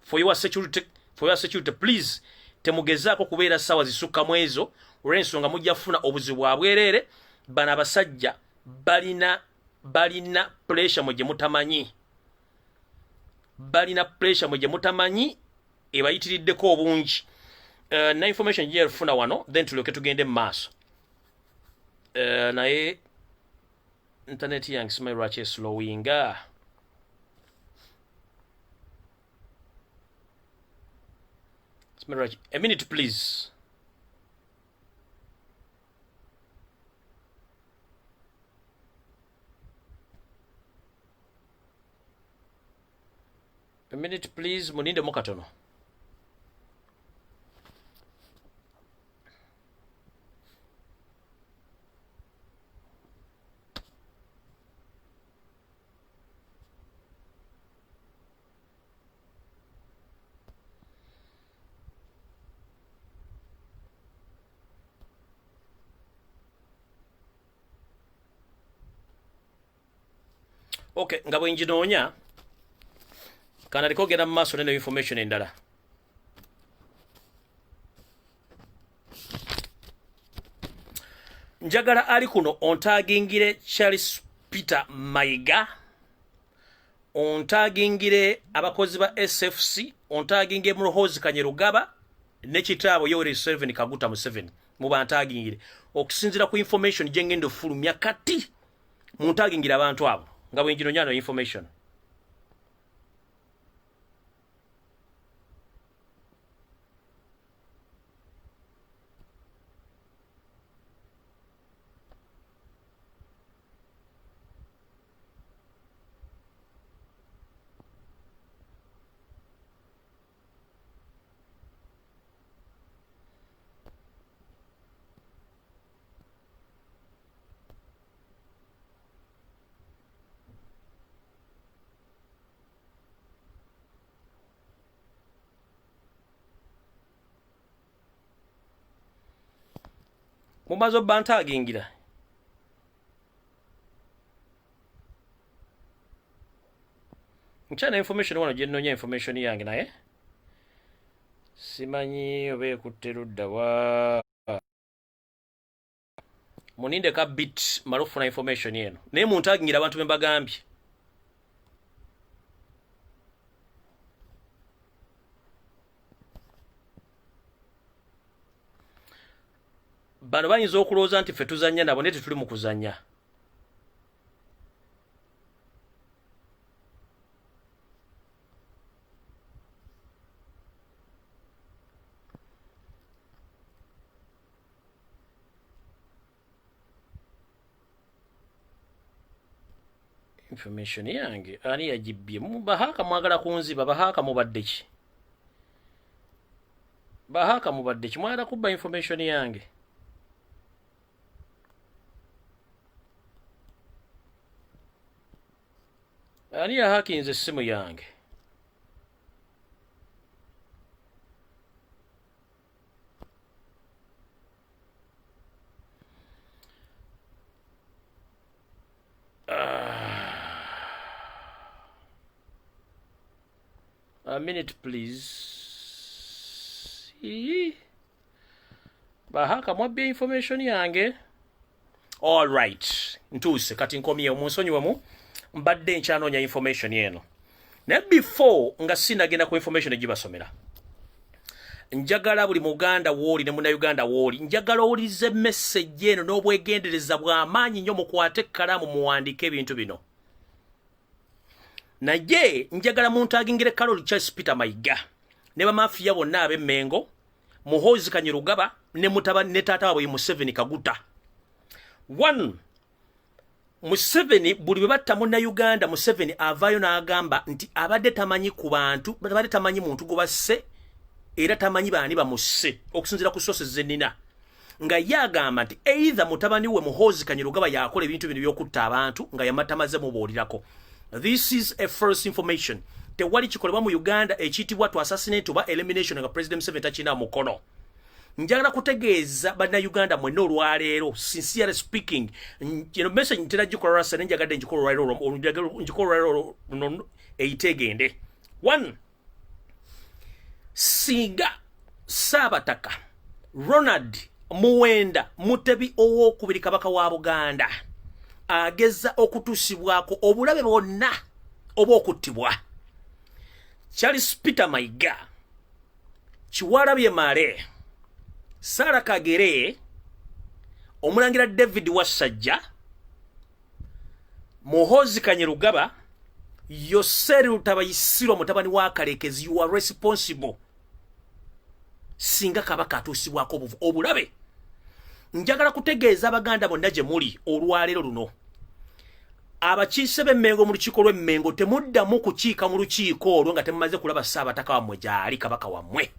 for your security please temugezaako kubeera essaawa zisukkamu ezo olw'ensonga mujja kufuna obuzibu bwereere. Bano abasajja balina pressure mwe gye mutamanyi, balina pressure mwe gye mutamanyi ebayitiriddeko obungi. Na information gye yafuna wano then tulyoke tugende mu maaso. Naye internet yange simanyi lwaki eslowinga. A minute please. A minute please, muninde mu katono. Okay, nga bwe njinoonya kana liko genda mu maaso neno information endala. Njagala ali kuno ontagingire Charles Peter Mayiga, ontagingire abakozi ba SFC, ontagingire Muhozi Kanyerugaba ne kitaabo Yoweri Museveni Kaguta Museveni mu bantagingire okusinzira ku information gye ngendo fulumya kati muntagingire abantu abo nga bwe njinoonya no information. Mumazo bantagingira nchana information wano gye nnoonya information yange naye simanyi oba ekutte ludda wa muninde ka bit malufuna information eno naye muntagingira abantu be mbagambye. Bano bayinza okulowooza nti ffe tuzannya nabo naye tetuli mu kuzannya. Information yange ani yagibbye bahaka mwagala kunziba bahaka mubadde ki? Bahaka mubadde ki mwagala kubba information yange? Ani yahakinze essimu yange? A minute please. Bahaka mwabbye information yange. All right. Ntuse kati nkomye omunsonyiwemu mbadde nkyanoonya information eno. Naye before nga sinagenda ku information egibasomera, njagala buli Muganda wooli ne Munnayuganda wooli njagala owulize message eno n'obwegendereza bw'amaanyi nnyo mukwate ekkalaamu muwandiike ebintu bino. Naye njagala muntagingire Carol Charles Peter Mayiga ne bamafiya bonna ab'Emmengo, Muhozi Kanyerugaba ne taata waabwe Museveni Kaguta. 1. Museveni buli bwe batta Munnayuganda Museveni avaayo n'agamba nti abadde tamanyi ku bantu abadde tamanyi muntu gwe basse era tamanyi baani bamusse okusinziira ku sources zenina nga yagamba nti either mutabani we Muhoozi Kanyerugaba yakola ebintu bino by'okutta abantu nga yamatamaze mubuulirako. This is a first information. Tewali kikolebwa mu Uganda ekiyitibwa to assassinate oba elimination nga President Museveni takina mukono. Njagala kutegeeza bannayuganda mwenna olwaleero, sincerely speaking, message ntera gikola rasa nenjagadde njikola lwaleero eitegende. 1. Singa Ssaabataka Ronald Muwenda Mutebi owookubiri Kabaka wa Buganda ageza okutuusibwako obulabe bwonna oba okuttibwa, Charles Peter Mayiga, Kiwalabye Male, Sarah Kagere, Omulangira David Wasajja, Muhoozi Kanyerugaba, Yoseri Lutabayisirwa mutabani wa Kalekezi, you are responsible. Singa Kabaka atuusibwako obulabe. Njagala kutegeeza Abaganda bonna gye muli olwaleero luno. Abakiise b'emmengo mu lukiiko lw'emmengo temuddamu kukiika mu lukiiko olwo nga temumaze kulaba Ssaabataka wammwe gy'ali Kabaka wammwe.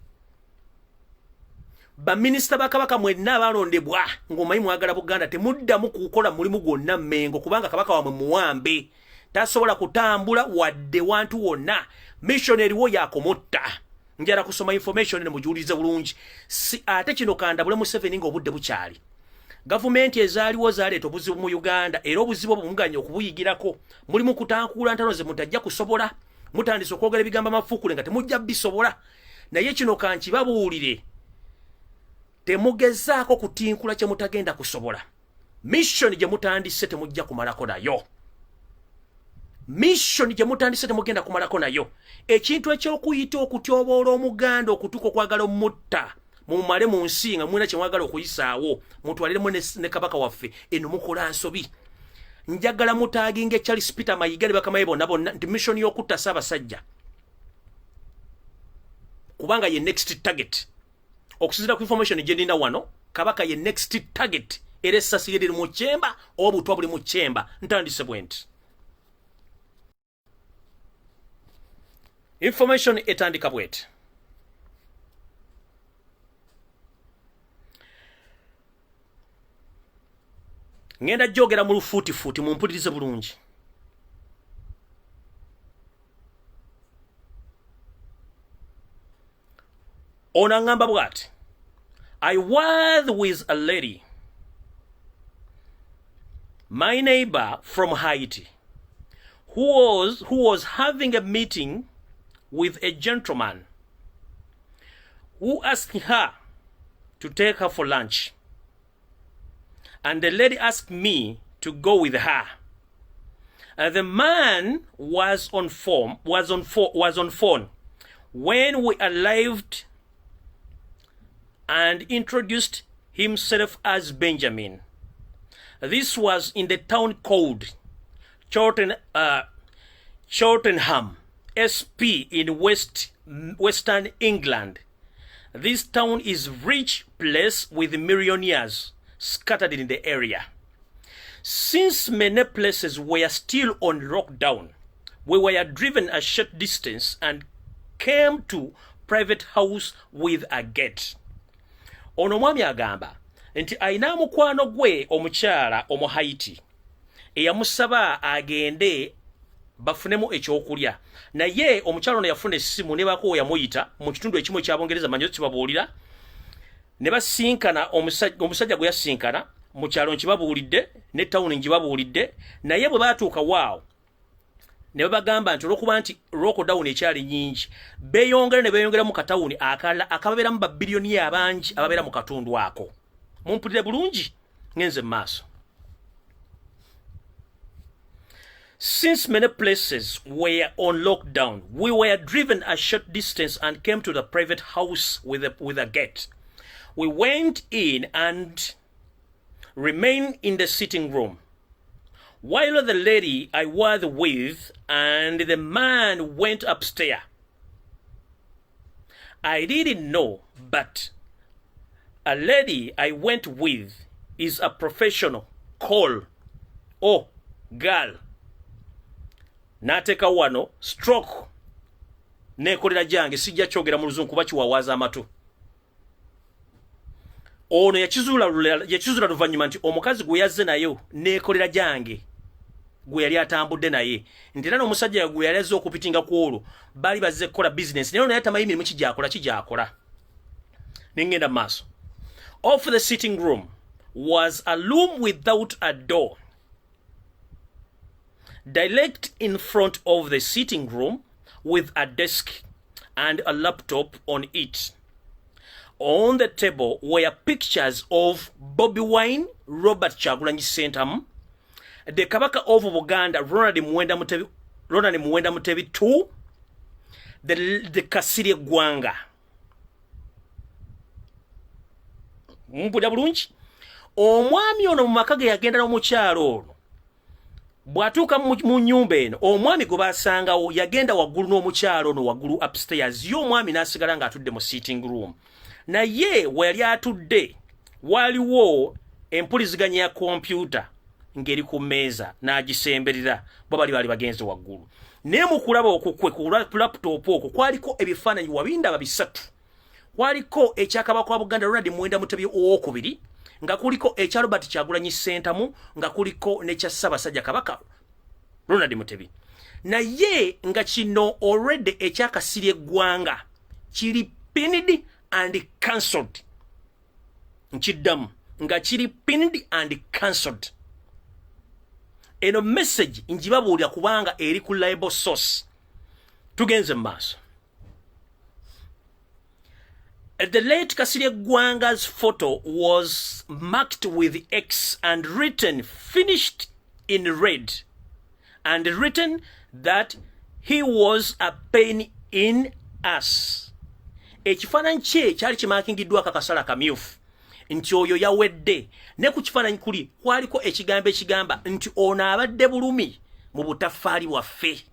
Baminisita ba Kabaka mwenna abalondebwa ng'omanyi mwagala Buganda temuddamu kukola mulimu gwonna Mmengo kubanga Kabaka wammwe muwambe. Tasobola kutambula wadde wantu wonna. Missionary wo yakomutta. Njala kusoma information ne mujulize bulungi. Si ate kino kandabule Museveni ng'obudde bukyali. Gavumenti ezaaliwo zaleeta obuzibu mu Uganda era obuzibu obumuganya okubuyigirako. Mulimu kutankuula ntano ze mutajja kusobola. Mutandise okwogera ebigambo amafuukule nga temujja bisobola. Naye kino kankibabuulire. Temugezaako kutinkula kye mutagenda kusobola. Mission gye mutandise temujja kumalako nayo. Mission gye mutandise temugenda kumalako nayo. Ekintu eky'okuyita okutyoboola Omuganda okutuuka okwagala omutta mumale mu nsi nga mwina kye mwagala okuyisaawo mutwaliremu ne Kabaka waffe eno mukola nsobi. Njagala mutaaginge Charles Peter Mayiga ne bakamaye bonna nti mission y'okutta Ssabasajja kubanga ye next target. Okusinziira ku information gye nina wano, Kabaka ye next target era essasi liri mu kyemba oba butwa buli mu kyemba. Ntandise bwenti. Information etandika bweti. Ngenda jogera mu lufuutifuuti mumpulirize bulungi. Ono ngamba bwati. I was with a lady, my neighbor from Haiti, who was having a meeting with a gentleman who asked her to take her for lunch. And the lady asked me to go with her. And the man was on phone when we arrived and introduced himself as Benjamin. This was in the town called Cheltenham, SP in Western England. This town is rich place with millionaires scattered in the area. Since many places were still on lockdown, we were driven a short distance and came to private house with a gate. Ono mwami agamba nti aina mukwano gwe omukyala omu Haiti eyamusaba agende bafunemu ekyokulya. Naye omukyala ono yafuna essimu ne bako yamuyita mu kitundu ekimu eky'Abongereza manyo kibabuulira ne basinkana omusajja gwe yasinkana mu kyalo nkibabuulidde ne town nkibabuulidde. Naye bwe baatuuka waawo ne bagamba nti olwokuba nti lockdown ekyali nyingi beeyongera mu katawuni akalala akababeeramu babiliyoni abangi ababeera mu katundu ako. Mumpulire bulungi ngenze maaso. Since many places were on lockdown, we were driven a short distance and came to the private house with a gate. We went in and remained in the sitting room, while the lady I was with and the man went upstairs. I didn't know, but a lady I went with is a professional girl nateka wano stroke nekolera jange sijja kyogera mu luzungu kuba kiwawaza amatu. Ono yakizula luvannyuma nti omukazi gwe yazze nayo nekolera jange gwe yali atambudde naye nti era n'omusajja gwe yali azze okupitinga ku olwo bali bazze kukola business naye ono yatamanyi mirimu kijakola nengenda maaso. Off the sitting room was a room without a door. Direct in front of the sitting room with a desk and a laptop on it. On the table were pictures of Bobi Wine, Robert Kyagulanyi Sentamu, the Kabaka of Buganda, Ronald Muwenda Mutebi II, the Kasirye Gwanga. Mpulira bulungi. Omwami ono mu maka ge yagenda n'omukyalo ono. Bw'atuuka mu nnyumba eno, omwami gwe baasangawo yagenda waggulu n'omukyalo ono waggulu upstairs. Ye omwami n'asigala ng'atudde mu sitting room. Naye we yali atudde waliwo empuliziganya ya kompyuta ngeri ku mmeeza n'agisemberera bo bali bagenze waggulu. Naye mu kulaba okukwe ku laptop okwo kwaliko ebifaananyi wabindaba bisatu. Kwaliko ekya Kabaka wa Buganda Ronald Muwenda Mutebi II, nga kuliko ekya Robert Kyagulanyi Sentamu, nga kuliko n'ekya Ssabasajja Kabaka Ronald Mutebi. Naye nga kino already ekya Kasirye Gwanga kiri pinned and cancelled. Nkiddamu nga kiri pinned and cancelled. Eno message njibabuulira kubanga eri ku label source. Tugenze maaso. The late Kasirye Gwanga's photo was marked with X and written finished in red, and written that he was a pain in us. Ekifaananyi kye kyali kimakingiddwa akakasala kamyufu nti oyo yawedde, ne ku kifaananyi kuli kwaliko ekigambo ekigamba nti ono abadde bulumi mu butaffaali bwaffe.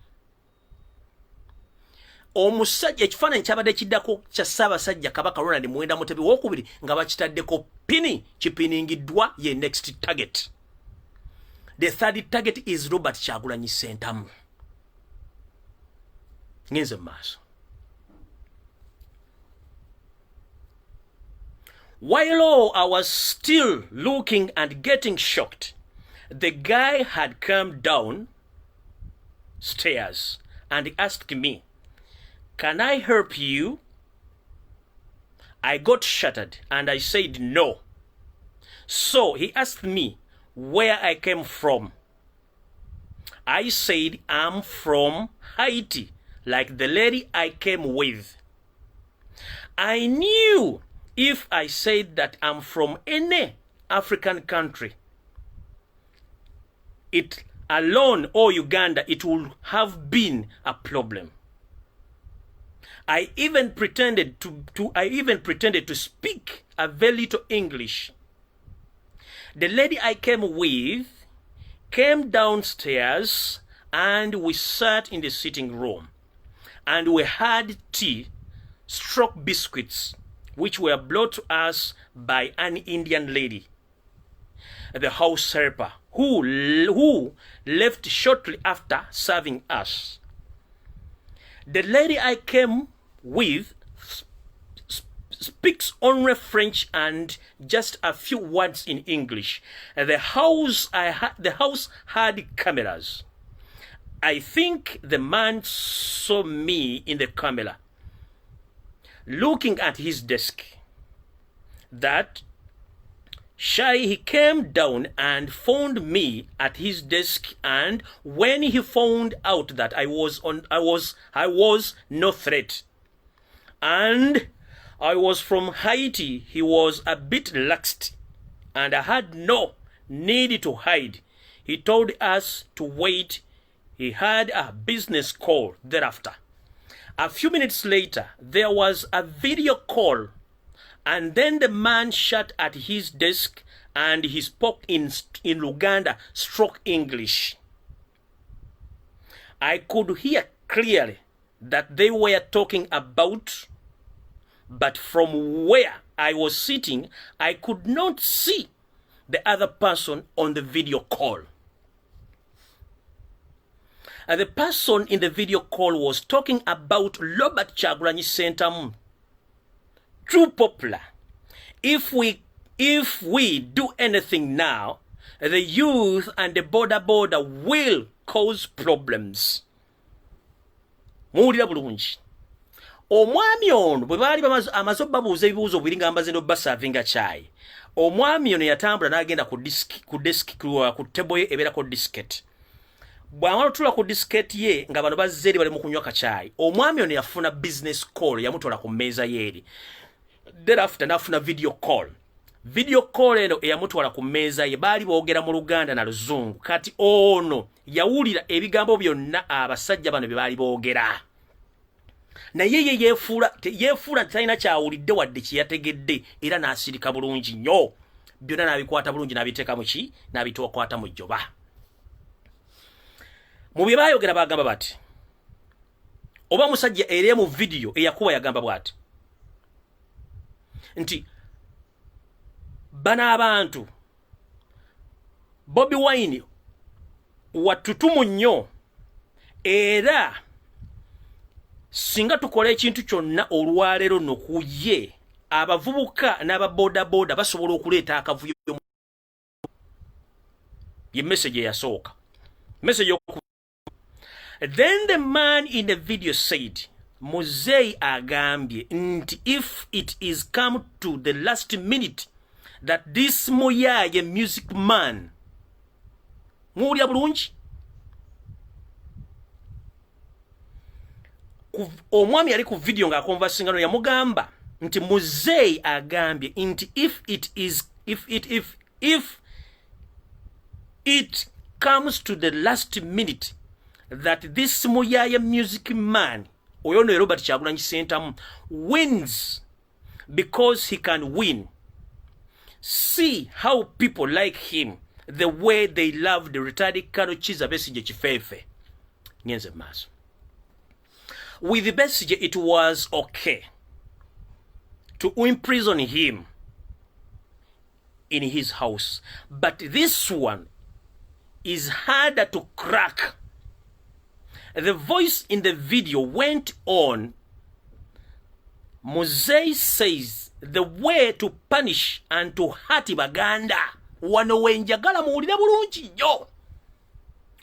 Omusajja ekifaananyi kyabadde kiddako kya Ssabasajja Kabaka Ronald Muwenda Mutebi II nga bakitaddeko pini kipiningiddwa ye next target. The third target is Robert Kyagulanyi Sentamu. Ngenze maaso. While I was still looking and getting shocked, the guy had come down stairs and asked me, "Can I help you?" I got shattered and I said no. So he asked me where I came from. I said I'm from Haiti, like the lady I came with. I knew if I said that I'm from any African country, it alone or Uganda, it would have been a problem. I even pretended to speak a very little English. The lady I came with came downstairs and we sat in the sitting room and we had tea, biscuits, which were brought to us by an Indian lady, the house helper, who left shortly after serving us. The lady I came with speaks only French and just a few words in English. The house had cameras. I think the man saw me in the camera, looking at his desk. That shy, he came down and found me at his desk, and when he found out that I was no threat, and I was from Haiti, he was a bit relaxed, and I had no need to hide. He told us to wait. He had a business call thereafter. A few minutes later, there was a video call, and then the man sat at his desk and he spoke in Luganda English. I could hear clearly that they were talking about, but from where I was sitting, I could not see the other person on the video call. The person in the video call was talking about Robert Kyagulanyi Sentamu. Too popular. If we do anything now, the youth and the border will cause problems. Muwulira bulungi. Omwami ono bwe baali amaze babuuza ebibuuzo biringa ambaze basavinga chai. Omwami ono yatambula n'agenda ku table ye ebeerako diskette. Bw'amala tula ku diskette ye nga bano bazzeeri bali mu kunywa kachai. Omwami ono yafuna business call yamutwala ku mmeeza yeeri. Thereafter n'afuna video call. Video call eno eyamutwala ku mmeeza ye baali boogera mu Luganda na Luzungu. Kati ono yawulira ebigambo byonna abasajja bano bye baali boogera. Na yeye yefuula talina kyawulidde wadde kyeyategedde era n'asirika bulungi nnyo. Byonna n'abikwata bulungi n'abiteeka mu ki n'abitwakwata mu jjoba. Mu bye baayogera bagamba bati oba musajja era mu video eyakuba yagamba bwati nti bana abantu Bobi Wine watutumu nnyo era singa tukola ekintu kyonna olwaleero nokuye abavubuka n'ababodaboda basobola okuleeta akavuyo. Ye message yasooka. Message Then the man in the video said, Muzei agambye nti if it is come to the last minute that this Moyaye music man muwulira bulungi omwami yali ku video nga akonversingano yamugamba nti Muzei agambye nti if it comes to the last minute that this Moyaye music man oyono Robert Kyagulanyi Sentamu wins because he can win. See how people like him, the way they love the retired Colonel Kizza Besigye Kifeefe. Nyenze maso. With Besigye, it was okay to imprison him in his house. But this one is harder to crack. The voice in the video went on. Muzei says the way to punish and to hurt Baganda. Wano wenjagala muwulira bulungi nnyo.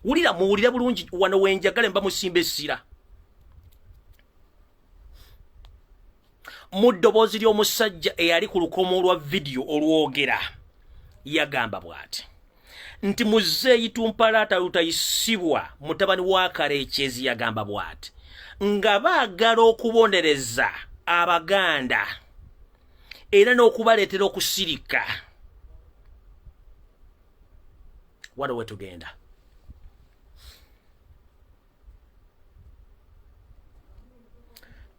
Muwulira bulungi wano wenjagala mba musimba essira. Mu ddoboozi ly'omusajja eyali ku lukomo olwa video olwogera yagamba bw'ati nti Muzei tumpalaata lutayisibwa mutabani wa Kalekyezi yagamba bw'ati nga baagala okubonereza Abaganda era n'okubaleetera okusirika. Waliwo tugenda.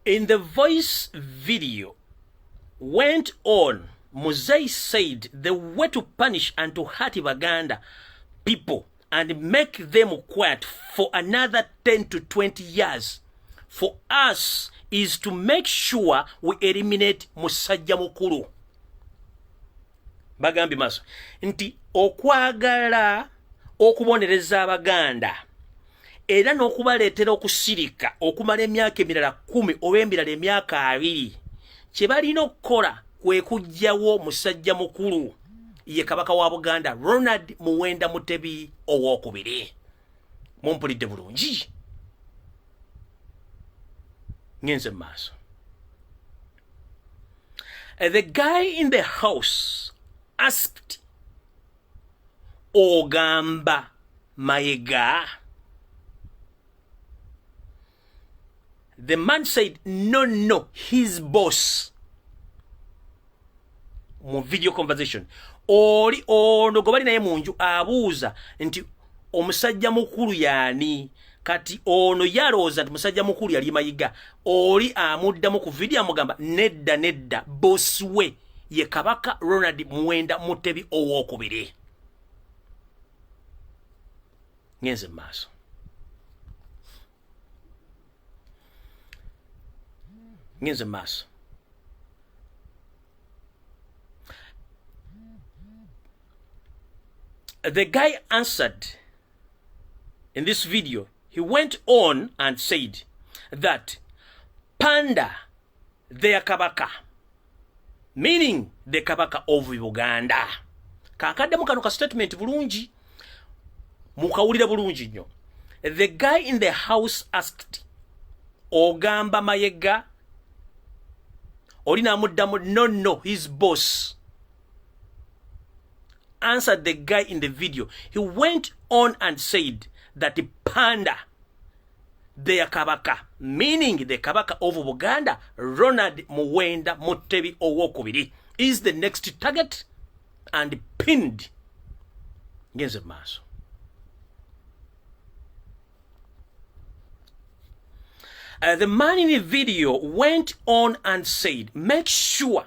In the voice video went on, Muzei said the way to punish and to hurt Baganda people and make them quiet for another 10 to 20 years for us is to make sure we eliminate Musajja Mukulu. Bagambi maso nti okwagala okubonereza Abaganda era n'okubaleetera okusirika okumala emyaka emirala 10 oba emirala emyaka 2 kye balina okukola kwe kuggyawo Musajja Mukulu ye Kabaka wa Buganda Ronald Muwenda Mutebi owookubiri. Mumpulidde bulungi. Ngenze maaso. The guy in the house asked ogamba Mayiga. The man said, no, his boss. Mu video conversation. Oli ono gobali naye munju abuuza nti omusajja mukulu yani kati ono yalooza nti musajja mukulu yali Mayiga. Oli amuddamu ku video amugamba nedda boss we ye Kabaka Ronald Muwenda Mutebi owookubiri. Ngenze maaso. Ngenze maaso. The guy answered in this video. he went on and said that Panda, their Kabaka, meaning the Kabaka of Uganda. Kakadde mukano ka statement bulungi. Mukawulira bulungi nnyo. The guy in the house asked, Ogamba Mayega? Olina amuddamu, no, his boss. Answered the guy in the video. He went on and said that the Panda, their Kabaka, meaning the Kabaka of Buganda, Ronald Muwenda Mutebi Owokubiri, is the next target and pinned. Ngenze maaso. The man in the video went on and said, make sure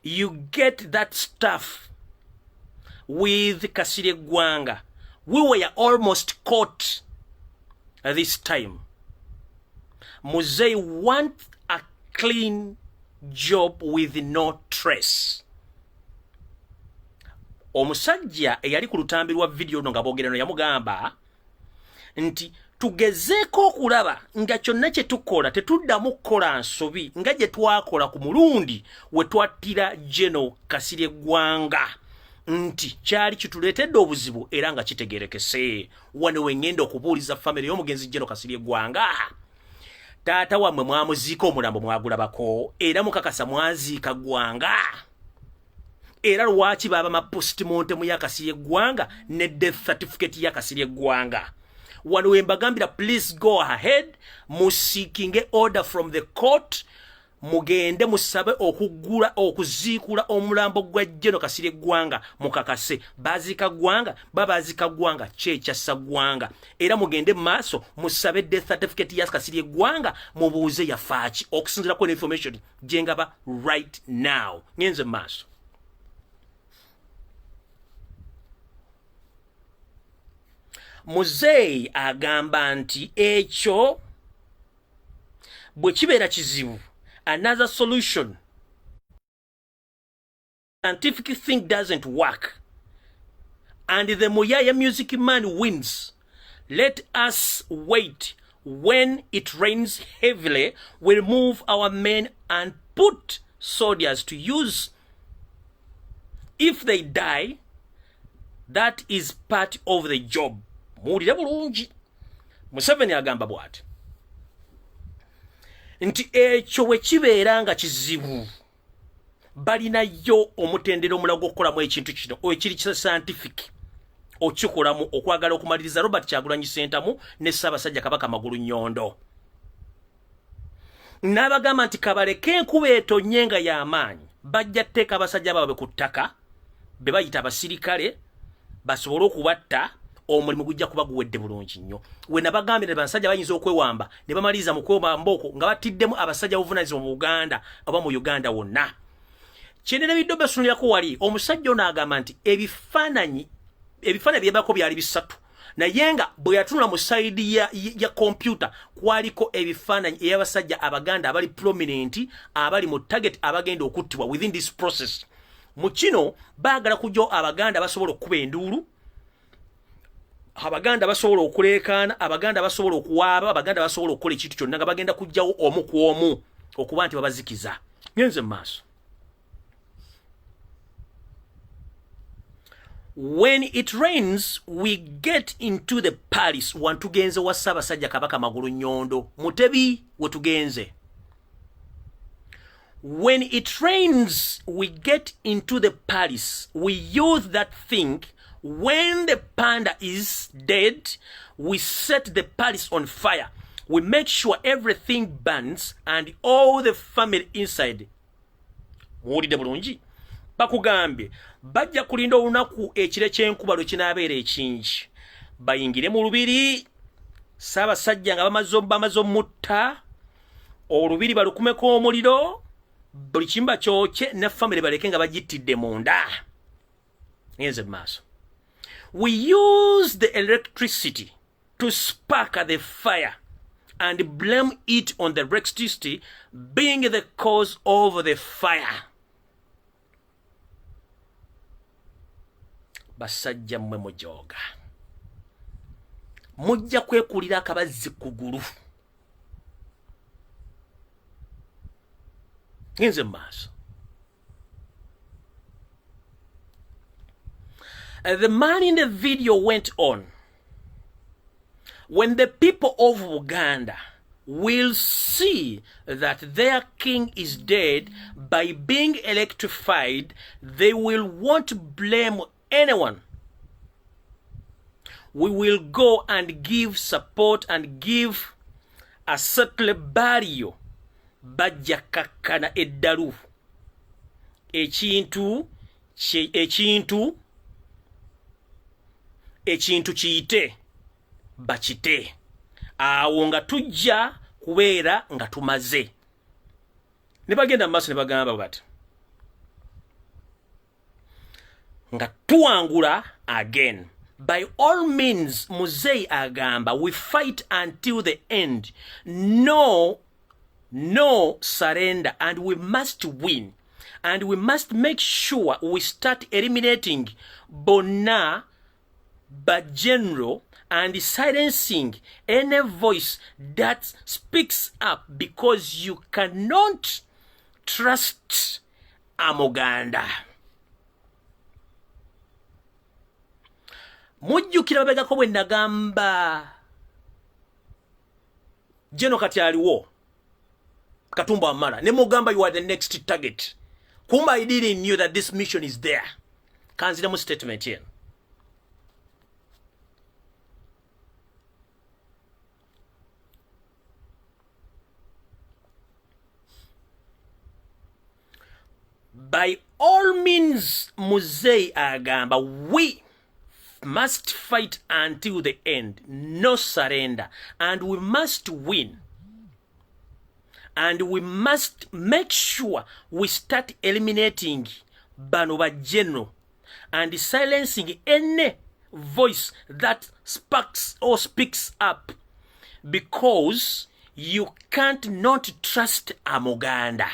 you get that stuff with Kasirye Gwanga. We were almost caught this time. Muzei wants a clean job with no trace. Omusajja eyali ku lutambi lwa video no nga boogera no yamugamba nti tugezeeko okulaba nga kyonna kye tukola tetuddamu kukola nsobi nga gye twakola ku mulundi we twattira General Kasirye Gwanga nti kyali kituleetedde obuzibu era nga kitegerekese. Wano we ngenda okubuuliza family y'omugenzi General Kasirye Gwanga, taata wammwe mwamuziika omulambo mwagulabako era mukakasa mwaziika Gwanga, era lwaki baba ma postmortem ya Kasirye Gwanga ne death certificate ya Kasirye Gwanga? Wano we mbagambira, please go ahead musikinge order from the court, mugende musabe okugula okuziikula omulambo gwa General Kasirye Gwanga mukakase. Bazika Gwanga babazika Gwanga kyekyassa Gwanga, era mugende maaso musabe death certificate ya Kasirye Gwanga mubuuze yafaaki okusinzira ku information jengaba right now. Ngenze maaso. Muzeyi agamba nti ekyo bwe kibeera kizibu, another solution. Scientific thing doesn't work and the Muyaya music man wins. Let us wait. When it rains heavily, we'll move our men and put soldiers to use. If they die, that is part of the job. Muwulire bulungi. Museveni agamba bw'ati nti ekyo we kibeera nga kizibu, balinayo omutendera omulago okukolamu ekintu kino ekiri kisa scientific okikolamu okwagala okumaliriza Robert Kyagulanyi Sentamu ne Ssabasajja Kabaka magulu nnyondo. N'abagamba nti kabaleke enkuba etonye nga y'amaanyi, bajja tteeka abasajja baabwe ku ttaka be bayita abasirikale basobole okubatta, omulimu gujja kuba guwedde bulungi nnyo. We nabagambira abasajja bayinza okwewamba ne bamaliriza mu kwewamba okwo nga batiddemu abasajja obuvunaanyizibwa mu Uganda oba mu Uganda wonna. Kyendera biddo basunulirako wali omusajja ono agamba nti ebifaananyi byebako byali bisatu, naye nga bwe yatunula mu sayidi ya kompyuta kwaliko ebifaananyi ey'abasajja Abaganda abali prominent abali mu target abagenda okuttibwa within this process. Mu kino baagala kujjo Abaganda basobola okukuba enduulu, Abaganda basobola okuleekaana, Abaganda basobola okuwaaba, Abaganda basobola okukola ekintu kyonna nga bagenda kujjawo omu ku omu okuba nti babazikiza. Ngenze mu maaso. When it rains, we get into the palace. Wantugenze wa Ssabasajja Kabaka magulu nnyondo. Mutebi wetugenze. When it rains, we get into the palace. We use that thing. When the panda is dead, we set the palace on fire. We make sure everything burns and all the family inside. Muwulidde bulungi? Bakugambye bajja kulinda olunaku ekire ky'enkuba lwe kinaabeera ekingi, bayingire mu lubiri. Ssabasajja nga bamaze omutta olubiri balukumeko omuliro, buli kimba kyokye ne family baleke nga bagittidde munda. Ngenze mu maaso. We use the electricity to spark the fire and blame it on the electricity being the cause of the fire. Basajja mmwe mujoga. mujja kwekulira akabazzi kugulu. Ngenze maaso. The man in the video went on. When the people of Uganda will see that their king is dead by being electrified, they will want blame anyone. We will go and give support and give a settle burial. Bajja kakkana eddalu. Ekintu kiyite bakite. Awo nga tujja kubeera nga tumaze. Ne bagenda maaso ne bagamba bati nga tuwangula again. By all means, Muzei agamba, we fight until the end. No surrender, and we must win. And we must make sure we start eliminating Bonna, General, and silencing any voice that speaks up, because you cannot trust Amuganda. Mujjukira babegako bwe nagamba Jeno kati aliwo Katumba Amara ne mugamba you are the next target. Kumba I didn't knew that this mission is there. Kanzira mu statement here. By all means, Muzei agamba, we must fight until the end. No surrender. And we must win. And we must make sure we start eliminating Banoba General and silencing any voice that sparks or speaks up, because you can't not trust Amuganda.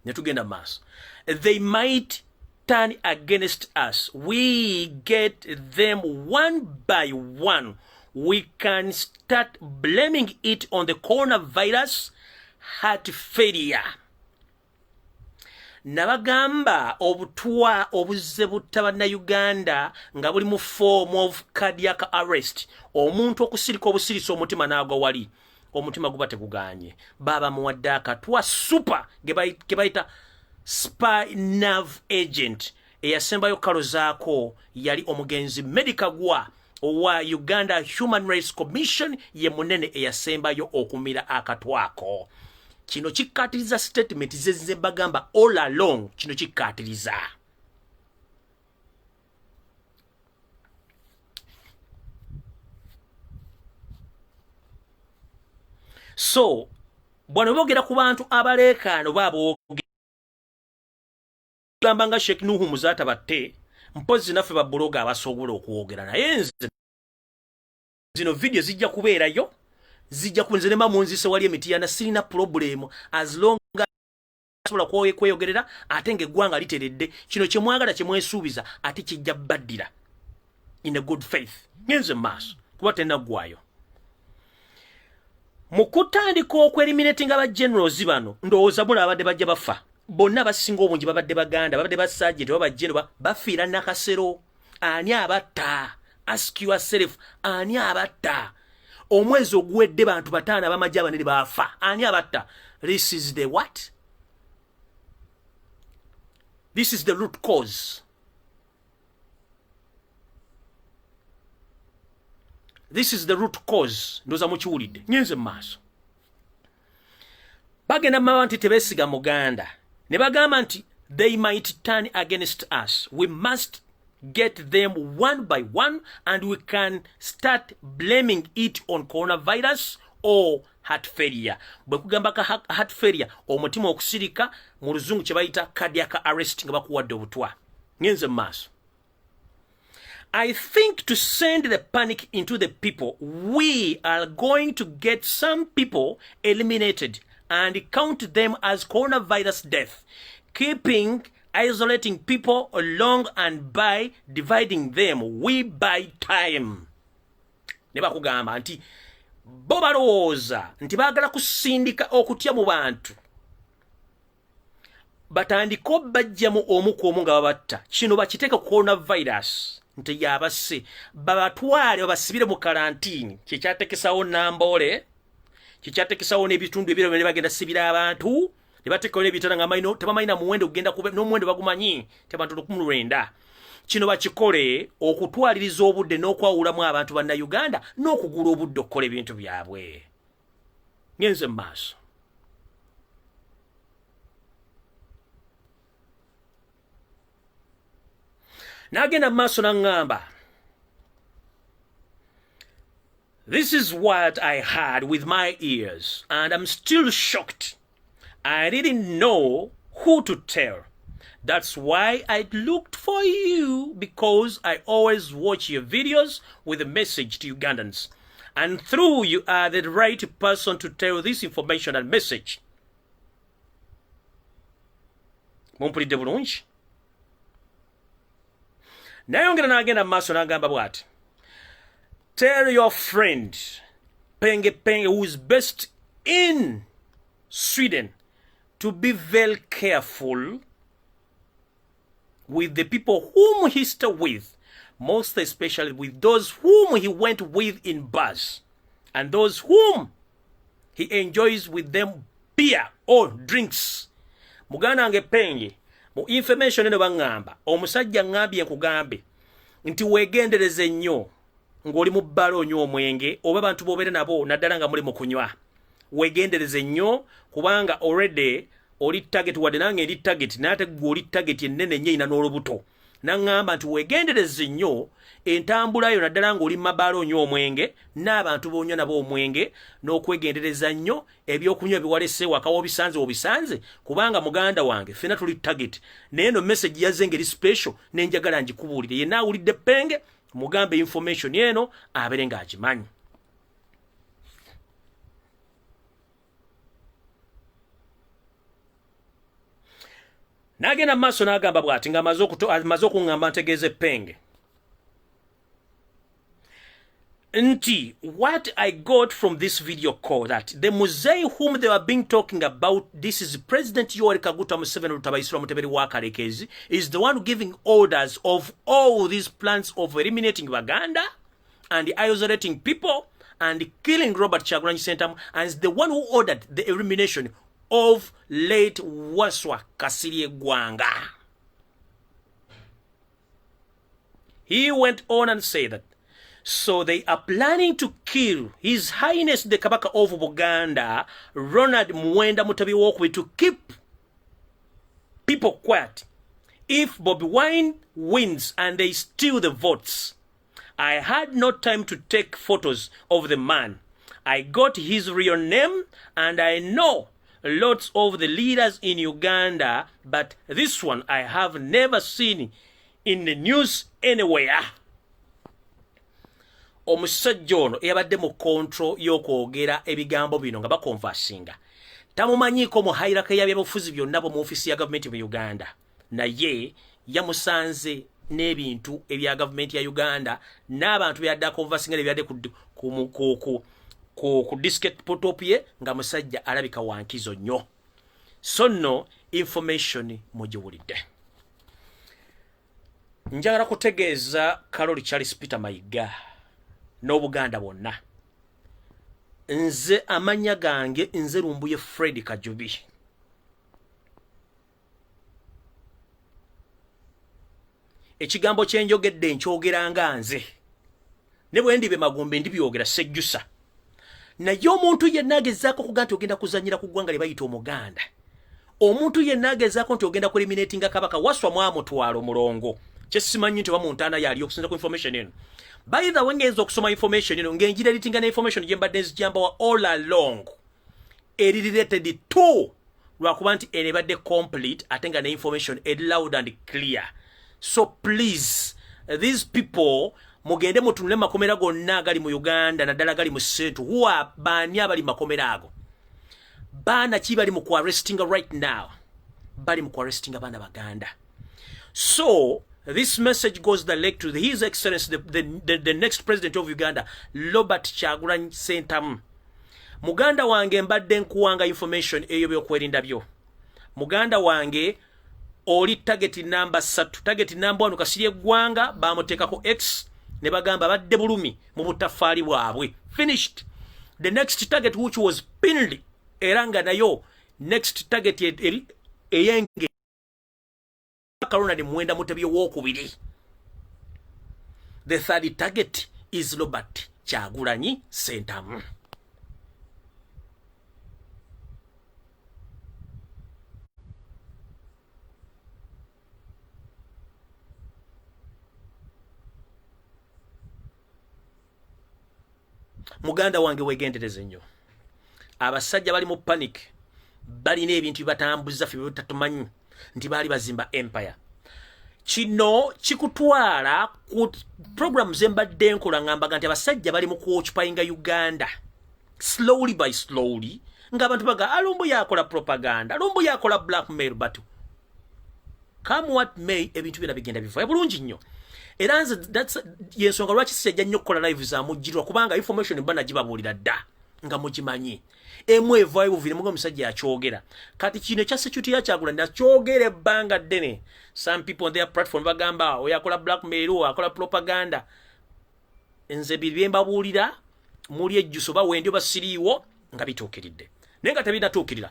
Netugenda mass. They might turn against us. We get them one by one. We can start blaming it on the coronavirus, heart failure. Nabagamba obutwa obuzze butaba Uganda nga buli mu form of cardiac arrest. Omuntu okusirika obusirisa omutima naagwa wali. Omutima guba teguganye. Baba muwadde akatwa super gebayita spy nerve agent. Eyasembayo kalo zaako yali omugenzi medical gwa owa Uganda Human Rights Commission ye munene eyasembayo okumira akatwako. Kino kikatiriza statement zeze bagamba all along. Kino kikatiriza. So, bwana bogera ku bantu abalekaano babo gamba nga Sheikh Nuhu Muzata batte mpozi naffe ba bloga abasobola okuwogera naye nze zino video zijja kubeerayo, zijja kunzirema munzise wali emitiyana sirina problem as long as asobola kweyogerera ate ng'eggwanga literedde kino kye mwagala kye mwesuubiza ate kijja baddira in a good faith. Ngenze maaso kuba tennaggwayo. Mukutandika okweliminating aba generals bano ndowooza mula abadde bajja bafa. Bonna basinga obungi babadde Baganda, babadde basajja tebaba general bafiira nakasero. Ani abatta? Ask yourself, ani abatta? Omwezi oguwedde bantu bataana bamajja abanene bafa. Ani abatta? This is the what? This is the root cause. This is the root cause. Ndoza mukiwulidde. Nyenze maaso. Bagenda mama nti tebesiga Muganda. Ne bagamba nti they might turn against us. We must get them one by one and we can start blaming it on coronavirus or heart failure. Bwe kugamba ka heart failure omutima okusirika mu luzungu kye bayita cardiac arrest nga bakuwadde obutwa. Nyenze maaso. I think to send the panic into the people, we are going to get some people eliminated and count them as coronavirus death, keeping isolating people along and by dividing them, we buy time. Neba kugamba nti bo balowooza nti baagala kusindika okutya mu bantu batandika bajjamu omu ku omu nga babatta. Kino bakiteeka ku coronavirus nti yabase babatwale babasibire mu karantini. Kyekyatekesawo Namboole, kyekyatekesawo n'ebitundu ebirala ne bagenda sibira abantu ne bateekawo n'ebitala nga tebamalina muwendo kugenda n'omuwendo bagumanyi tebantu 19. Kino bakikole okutwaliriza obudde n'okwawulamu abantu banna Uganda n'okugula obudde okukola ebintu byabwe. Ngenze mu maaso. N'agenda mu maaso n'aŋŋamba, this is what I heard with my ears and I'm still shocked. I didn't know who to tell. That's why I looked for you, because I always watch your videos with a message to Ugandans. And through you are the right person to tell this information and message. Mumpulidde bulungi? Nayongera n'agenda mu maaso n'agamba bw'ati. Tell your friend, Penge Penge, who is based in Sweden, to be very careful with the people whom he stayed with, most especially with those whom he went with in bars, and those whom he enjoys with them beer or drinks. Muganda nge Penge, mu information eno bangamba, omusajja ngambye nkugambe, nti wegendereze nnyo, ng'oli mu bbala onywa omwenge, oba abantu bobeera nabo naddala nga muli mu kunywa. Wegendereze nnyo, kubanga already oli target wadde nange ndi target nate gwe oli target ennene nnyo ina n'olubuto. Naŋŋamba nti wegendereze nnyo entambula yo naddala ng'oli mabaala onywa omwenge n'abantu bonywa nabo omwenge, n'okwegendereza nnyo ebyokunywa biwalese waka obisanze kubanga muganda wange ffenna tuli target. Naye no message yazze ngeri special nenjagala ngikubuulire. Yenna awulidde Penge mugambe information eno abeere ng'agimanyi. N'agenda mu maaso n'agamba bw'ati nga amaze okuŋŋamba ntegeeze Penge nti what I got from this video call that the Muzei whom they were being talking about, this is President Yoweri Kaguta Museveni Lutabaisirwa Mutebi wa Kalekezi, is the one giving orders of all these plans of eliminating Baganda and isolating people and killing Robert Kyagulanyi Sentamu, and is the one who ordered the elimination of late Waswa Kasirye Gwanga. He went on and said that so they are planning to kill His Highness the Kabaka of Buganda, Ronald Muwenda Mutebi Wokwe, to keep people quiet. If Bobi Wine wins and they steal the votes, I had no time to take photos of the man. I got his real name and I know lots of the leaders in Uganda, but this one I have never seen in the news anywhere. Omusajja ono eyabadde mu kontro y'okwogera ebigambo bino nga bakonvasinga tamumanyiiko mu hairaka y'ebyobufuzi byonna mu ofisi ya gavumenti mu Uganda, naye yamusanze n'ebintu ebya gavumenti ya Uganda n'abantu byadde akonvasinga byadde ku disket potopye nga musajja alabika wankizo nnyo. So no information mugiwulidde. Njagala kutegeeza Karoli Charles Peter Mayiga n'Obuganda bonna. Nze amanya gange nze Lumbuye Fred Kajubi. Ekigambo kyenjogedde nkyogeranga nze. Ne bwe ndibe magombe ndibyogera sejjusa. Naye omuntu yenna agezaako kugaa nti ogenda kuzanyira ku ggwanga lye bayita Omuganda. Omuntu yenna agezaako nti ogenda kueliminatinga Kabaka Waswa mwamutwalo mulongo. Kyesimanyi nti bamuntana yali okusinza ku information eno. By the way, ngenza okusoma information eno ngenjira editinga na information gye mbadde nzijambawa all along. Eri related to lwakuba nti eno ebadde complete ate nga ne information loud and clear. So please, these people mugende mutunule makomera gonna agali mu Uganda naddala gali mu Central. Huwa baani abali makomera ago? Baana ki bali mu arresting right now? Bali mu arresting abaana Baganda. So this message goes direct to His Excellency, the next president of Uganda, Robert Kyagulanyi Sentamu. Muganda wange mbadde nkuwanga information eyo byokwerinda byo. Muganda wange oli target number 3. Target number 1 Kasirye Gwanga bamutekako X ne bagamba badde bulumi mu butafaali bwabwe. Finished. The next target which was pinned eranga nayo next target eyenge Karuna ni Mwenda Mutebi wokubiri. The third target is Robert Kyagulanyi Sentamu. Muganda wange wegendereze nnyo. Abasajja bali mu panic. Bali n'ebintu bibatambuza ffe bitatumanyi nti bali bazimba empire. Kino kikutwala ku programs embadde nkola ngamba nti abasajja bali mu kuoccupyinga Uganda. Slowly by slowly. Ng'abantu baga Lumbuye akola propaganda. Lumbuye akola blackmail batu. Come what may ebintu bina bigenda biva. Bulungi nnyo. Era that's yensonga lwaki sijja nnyo kola live za mujjirwa kubanga information mbana gibabuulira dda nga mugimanyi. Emu evaayo buvire mugo musajja akyogera. Kati kino kya security ya Kyagulanyi akyogera ebbanga ddene. Some people on their platform bagamba oyakola blackmail o akola propaganda. Nze byemba buulira muli ejjuso bawendi basiriiwo nga bituukiridde. Naye nga tebinatuukirira.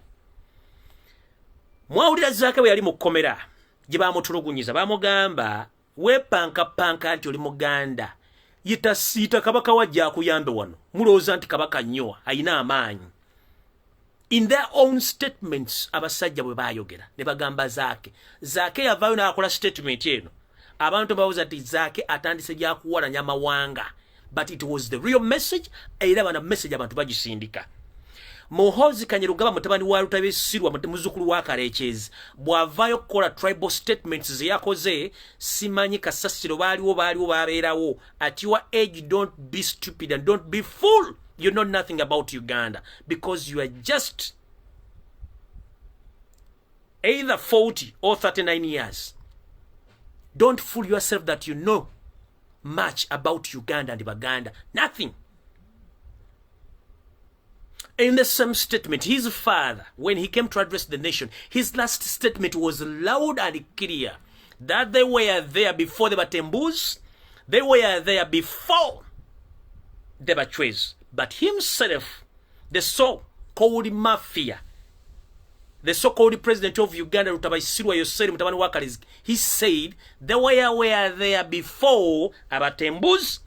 Mwawulira Zaake bwe yali mu kkomera gye baamutulugunyiza bamugamba wepanka nti oli Muganda yita kabaka wajja akuyambe wano mulowooza nti kabaka nnyo ayina amaanyi. In their own statements abasajja bwe baayogera ne bagamba Zaake yavaayo n'akola statement eno abantu bawuza nti Zaake atandise gyakuwalanya amawanga, but it was the real message era bana message abantu bagisindika. Muhozi Kanyerugaba mutabani wa Lutabesirwa muzukulu wa Karekyezi bwavaayo kukola tribal statements zeyakoze simanyi kasasiro baaliwo babeerawo. At your age don't be stupid and don't be fool. You know nothing about Uganda because you are just either 40 or 39 years. Don't fool yourself that you know much about Uganda and Baganda. Nothing. In the same statement, his father, when he came to address the nation, his last statement was loud and clear that they were there before the Batembus, they were there before the Bachwez. But himself, the so-called mafia, the so-called president of Uganda, Rutabaisirwa Yoseri Mutabani Wakariz, he said they were there before Abatembus,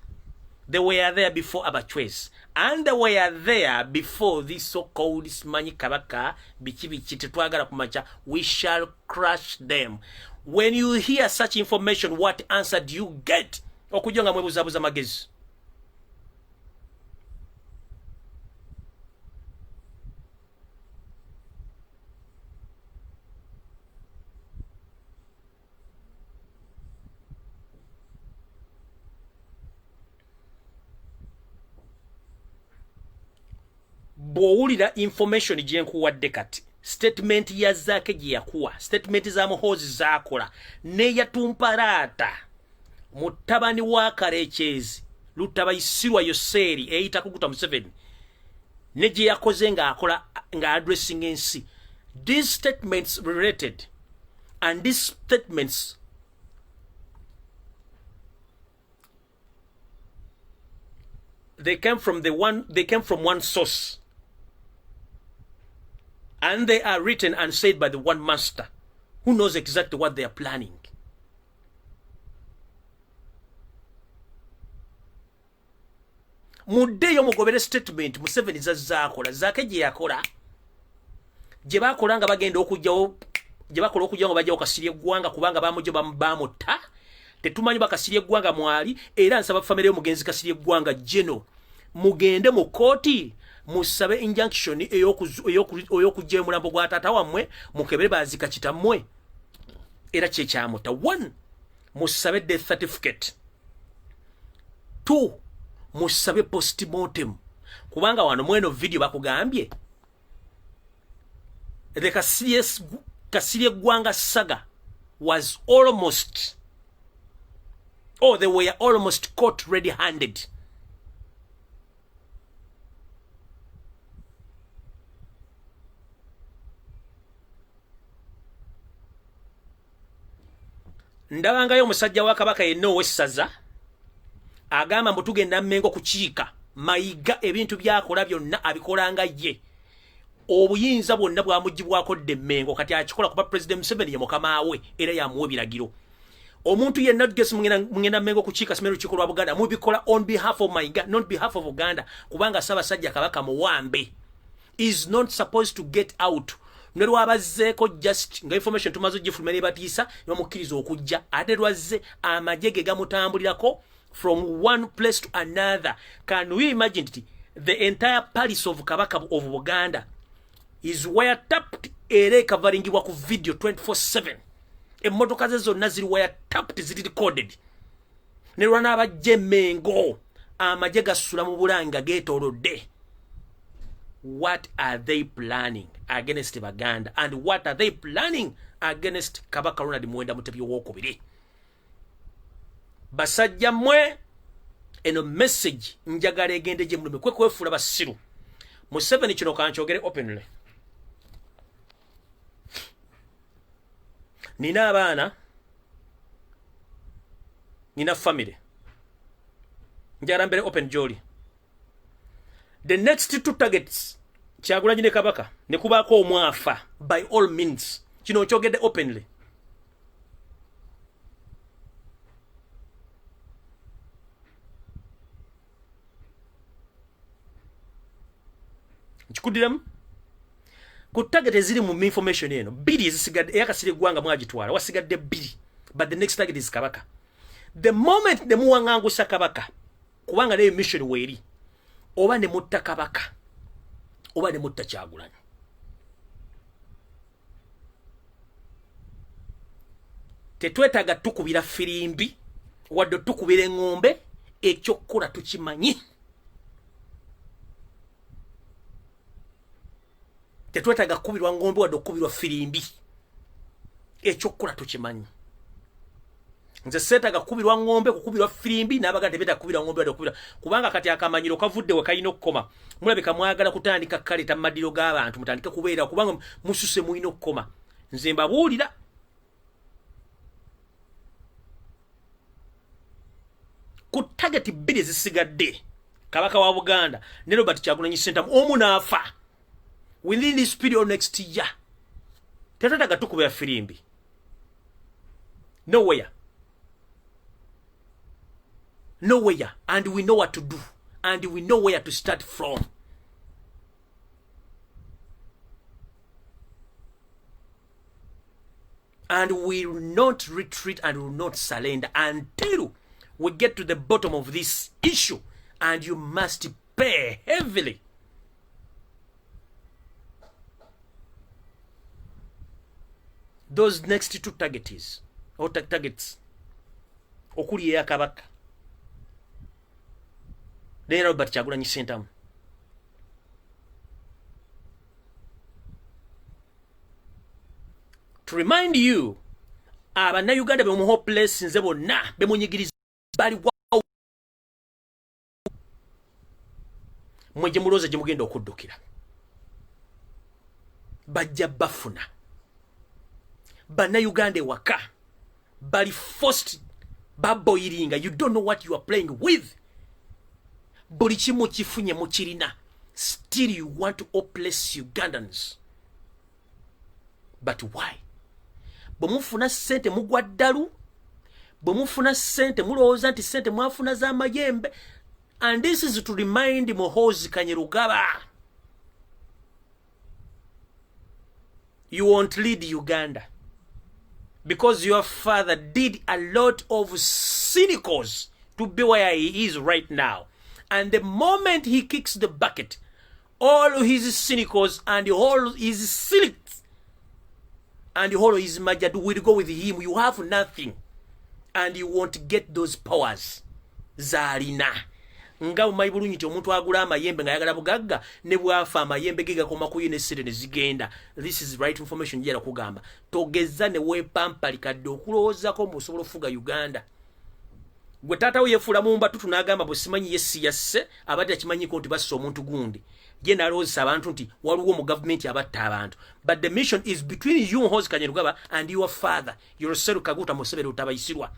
they were there before Abachwez. And they were there before this so-called Simanyi Kabaka bichi tetwagala kumacha. We shall crush them. When you hear such information, what answer do you get? Okujonga mwebuzabuza magezi. Bwowulira information gye nkuwadde kati statement ya Zaake gye yakuwa statement za Muhoozi zaakola ne yatumpalaata mutabani wa Karekyezi Lutabaisirwa Yoseri eyita kukuta Museveni ne gye yakoze ng'akola nga addressing ensi. These statements related and these statements they came from one source. And they are written and said by the one master who knows exactly what they are planning. Muddeyo mugobere statement Museveni zazaakola Zaake gye yakola gye bakola nga bagenda okujjawo gye bakola okujjawo nga bajjawo Kasirye Gwanga kubanga bamujja bamutta. Tetumanyi Kasirye Gwanga mwali era nsaba family y'omugenzi Kasirye Gwanga Geno mugende mu kooti musabe injunction ey'okujja mulambo gwa taata wammwe mukebere baazika kitammwe era kye kyamuta. 1 musabe death certificate. 2 musabe postmortem kubanga wano mweno video bakugambye the Kasirye Gwanga saga was almost, or they were almost caught red-handed. Ndabangayo omusajja wa Kabaka yenna ow'essaza agamba mbu tugenda Mmengo kukiika mayiga ebintu byakola byonna abikolanga ye. Obuyinza bwonna bwamugibwako dde Mmengo kati akikola kuba President Museveni ye mukama we era yamuwa ebiragiro. Omuntu yenna tugesi mungenda Mmengo kukiika Ssemairo Lukiiko lwa Buganda mubikola on behalf of Mayiga, not behalf of Uganda, kubanga Ssabasajja Kabaka muwambe is not supposed to get out. Nelwabazzeeko just nga information tumaze gifulumira batiisa bamukkiriza okujja ate lwazze amajege gamutambulirako from one place to another. Can we imagine it? The entire palace of Kabaka of Buganda is wiretapped era ekavaringibwa ku video 24/7. Emmotoka ze zonna ziri wiretapped, ziri recorded. Nelwa n'abajja Mmengo amajje gasula mu Bulanga geetoolodde. What are they planning against Baganda, and what are they planning against Kabaka Ronald Muwenda Mutebi owokubiri? Basajja mwe eno message njagala egende gye mulume kwe kwefuula basiru. Museveni kino kankyogere openly. Nina abaana, nina family. Njagala mbere open jolly. The next two targets Kyagulanyi ne Kabaka ne kubaako omwafa by all means. Kino kyogedde openly. Nkikuddiramu ku target eziri mu information eno bbiri ezisigadde eya Kasirye Gwanga mwagitwala wasigadde bbiri, but the next target is Kabaka. The moment ne muwaŋŋangusa Kabaka kubanga neyo mission weeri oba ne mutta Kabaka oba ne mutta Kyagulanyi, tetwetaaga tukubira firimbi wadde tukubira eŋŋombe, ekyokkola tukimanyi. Tetwetaaga kubirwa ngombe wadde okubirwa firimbi, ekyokkola tukimanyi. Nze seetaaga kubirwa ngombe kukubirwa firimbi n'abaganda tebeetaaga kubirwa ngombe wadde okubirwa, kubanga kati akamanyiro kavudde we kalina okukoma. Mulabika mwagala kutandika kaleeta maddiro g'abantu mutandike kubeera kubanga mususe mulina okukoma. Nze mbabuulira ku target bbiri ezisigadde Kabaka wa Buganda ne Robert Kyagulanyi Sentamu omu n'afa within this period next year. Tetwetaaga tukubira firimbi. Nowhere. Nowhere. And we know what to do. And we know where to start from. And we will not retreat and will not surrender until we get to the bottom of this issue. And you must pay heavily. Those next two targets, or targets, okuli eya Kabaka ne Robert Kyagulanyi Sentamu. To remind you, Abannayuganda be mu hopeless nze bonna bemunyigiriza bali wawo mwe gye mulooza gye mugenda okuddukira. Bajja bafuna. Bannayuganda ewaka bali forced baboilinga. You don't know what you are playing with. Buli kimu kifunye mukirina. Still you want to oppress Ugandans. But why? Bwemufuna ssente mugwa ddalu. Bwemufuna ssente mulowooza nti ssente mwafuna z'amayembe. And this is to remind Muhoozi Kainerugaba. You won't lead Uganda. Because your father did a lot of cynicals to be where he is right now. And the moment he kicks the bucket, all his cynicals and all his cynics and all his majadu will go with him. You have nothing. And you won't get those powers. Zalina. nga umayi bulungi nti omuntu agula amayembe nga yagala bugagga ne bwafa amayembe ge gakoma ku unesire ne zigenda. This is right information njera kugamba. Togeza ne wepampalikadde okulowoozako musobola ofuga Uganda. Gwe taata we yefuula mu mbatu tunagamba bwe simanyi yesi yasse abadde akimanyiko nti basse omuntu gundi. Ye nalowoozesa abantu nti waliwo mu gavumenti abatta abantu. But the mission is between you Muhoozi Kanyarugaba and your father. Yoroseru Kaguta Museveni utabayisirwa.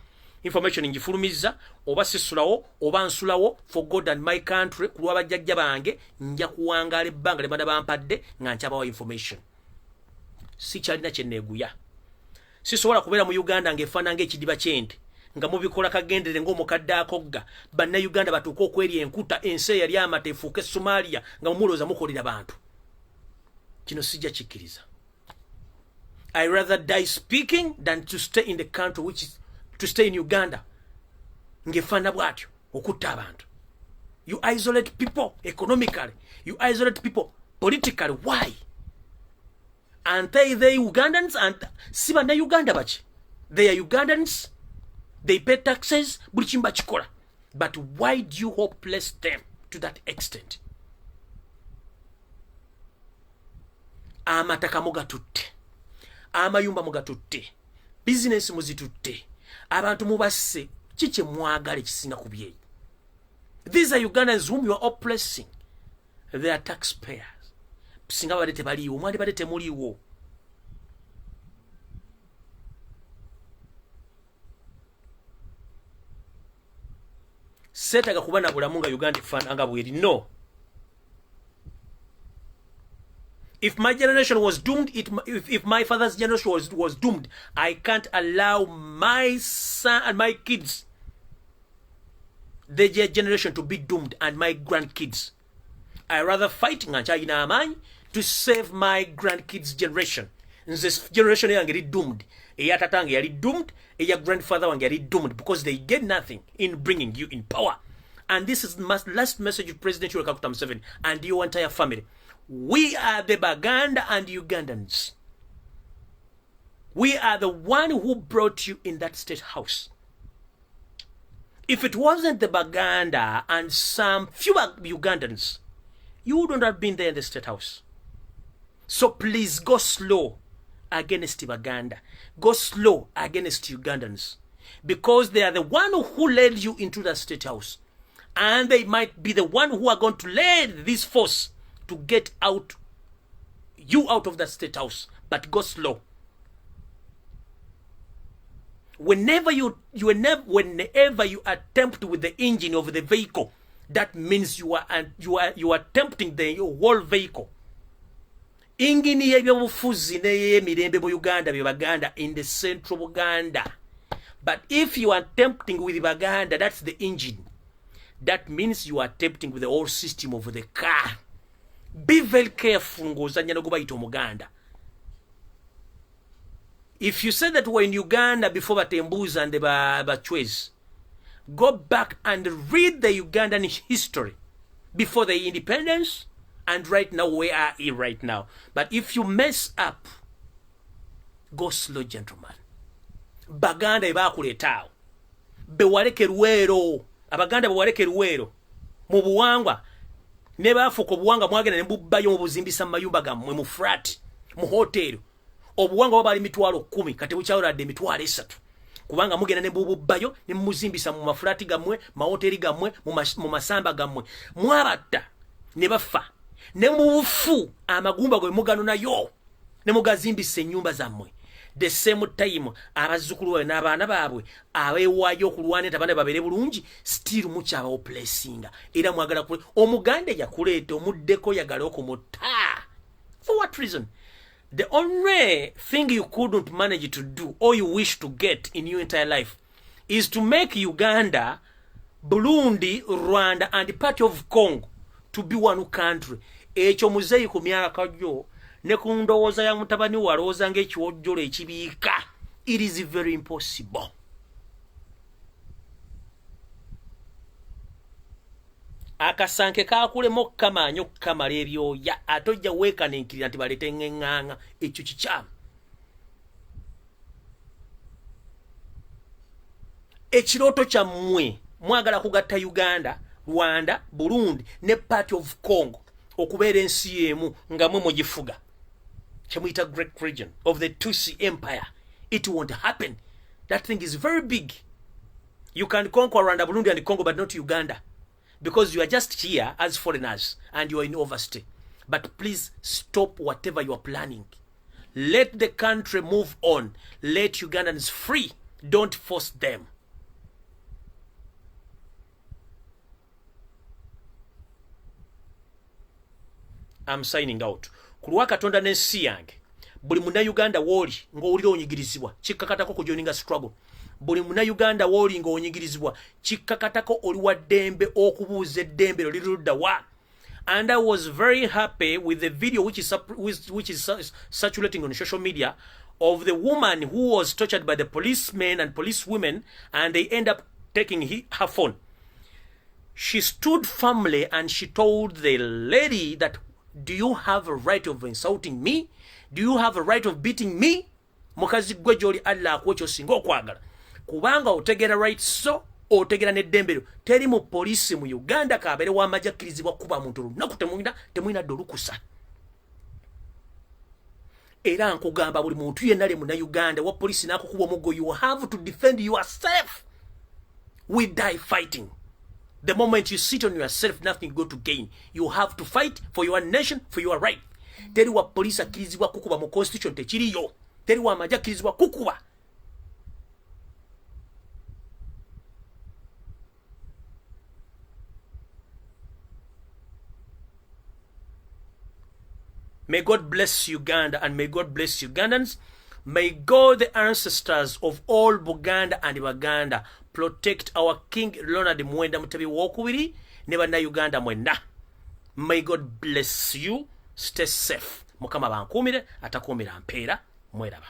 Information njifulumiza oba sisulawo oba nsulawo for God and my country kulwa bajjajja bange nja kuwangala ebbanga lebada bampadde nga nkyabawa information. Si kyalina kyenneeguya. Sisobola kubeera mu Uganda ng'efaana ng'ekidiba ky'ente nga mubikola kagendere ng'omukadde akogga banna Uganda batuuka okwerya enkuta ensi yali amata efuuke Somalia nga mumulooza mukolera bantu. Kino sijja kikkiriza. I rather die speaking than to stay in the country which is to stay in Uganda. Ngefana bwatyo okutta abantu. You isolate people economically. You isolate people politically. Why? Aren't they Ugandans? And siba na Uganda bachi. They are Ugandans. They pay taxes. Bulichimba chikola. But why do you hopeless them to that extent? Amataka mugatutte. Amayumba mugatutte. Business muzitutte. Abantu mubasse chiche mwagale kisinga kubyeyi. These are Ugandans whom you are oppressing. They are taxpayers. Singa badete baliwo, mwali badete muliwo. Setaga kubana bulamu nga Uganda ifananga bweri. No. If my generation was doomed, if my father's generation was doomed, I can't allow my son and my kids, their generation, to be doomed, and my grandkids. I rather fight to save my grandkids' generation. This generation is doomed. Eyatatanga yali doomed. Eya grandfather wange doomed because they get nothing in bringing you in power. And this is the last message of President Yoweri Kaguta Museveni and your entire family. We are the Baganda and Ugandans. We are the one who brought you in that state house. If it wasn't the Baganda and some few Ugandans, you wouldn't have been there in the state house. So please go slow against Baganda. Go slow against Ugandans. Because they are the one who led you into the state house. And they might be the one who are going to lead this force to get you out of the state house, but go slow. Whenever you attempt with the engine of the vehicle, that means you are attempting the whole vehicle. Engine y'ebyobufuzi n'ey'emirembe mu Uganda bye Baganda in the central Uganda. But if you are attempting with Baganda, that's the engine. That means you are attempting with the whole system of the car. Be very careful ng'ozannya ne gubayita Omuganda. If you said that we're in Uganda before Batembuza and the Bachwez, go back and read the Ugandan history before the independence and right now where are we right now. But if you mess up, go slow, gentlemen. Baganda ebakuleetaawo. Bewaleke Luweero. Abaganda bewaleke Luweero. Mu buwangwa. Ne baafuuka obuwanga mwagenda ne mbubbayo mu buzimbisa mu mayumba gammwe mu flat mu hoteri. Obuwanga bwabali 10,000 kati bukyawuladde 3,000. Kubanga mugenda ne mbubbayo ne muzimbisa mu mafulati gammwe, ma hoteri gammwe, mu masamba gammwe. Mwabatta ne bafa. Ne mufu amagumba gwe mugano nayo. Ne mugazimbisa ennyumba zammwe. The same time abazzukulu baabwe n'abaana baabwe abeewaayo okulwanira abaana babere bulungi still mukyaba oppressinga era mwagala kule Omuganda yakuleeta omuddeko yagala okumutta. For what reason? The only thing you couldn't manage to do or you wish to get in your entire life is to make Uganda, Burundi, Rwanda and part of Congo to be one country. Ekyo muzeyi ku myaka gyo ne ku ndowooza ya mutabani walowooza ng'ekiwojjolo ekibiika. It is very impossible. Akasanke kakulema okukamaanya okukamala ebyoya ate ojja weekaninkirira nti baleete ng'eŋŋaŋa. Ekyo kikyamu. Ekirooto kyammwe mwagala kugatta Uganda Rwanda, Burundi, ne part of Congo. Okubeera ensi emu nga mwe mugifuga. Kyemuyita Great Region of the Tutsi Empire. It won't happen. That thing is very big. You can conquer Rwanda, Burundi, and Congo, but not Uganda. Because you are just here as foreigners and you are in overstay. But please stop whatever you are planning. Let the country move on. Let Ugandans free. Don't force them. I'm signing out. Kulwa Katonda n'ensi yange. Buli muna Uganda woli ng'owulira onyigirizibwa. Kikkakatako kujoininga struggle. Buli muna Uganda woli ng'onyigirizibwa. Kikkakatako oli wa ddembe okubuuza eddembe lyo lirudda wa. And I was very happy with the video which is circulating on social media of the woman who was tortured by the policemen and policewomen, and they end up taking her phone. She stood firmly and she told the lady that, do you have a right of insulting me? Do you have a right of beating me? Mukazi gwe gy'oli Allah akuwe ky'osinga okwagala. Kubanga otegera right so, otegera n'eddembero. Teri mu poliisi mu Uganda kabeere w'amagye akkirizibwa kuba muntu lunaku temulina dde olukusa. Era nkugamba buli muntu yenna ali muna Uganda wa poliisi n'akukuba omuggo, you have to defend yourself. We die fighting. The moment you sit on yourself, nothing go to gain. You have to fight for your nation, for your right. Teri wa police akkirizibwa kukuba mu constitution tekiriyo. Teri wa amagye akkirizibwa kukuba. May God bless Uganda and may God bless Ugandans. May God, the ancestors of all Buganda and Baganda, protect our King Leonard Mwenda Mutebi Wokubiri, never na Uganda mwenda. May God bless you. Stay safe. Mukama bankumire, atakumira mpera, mweraba.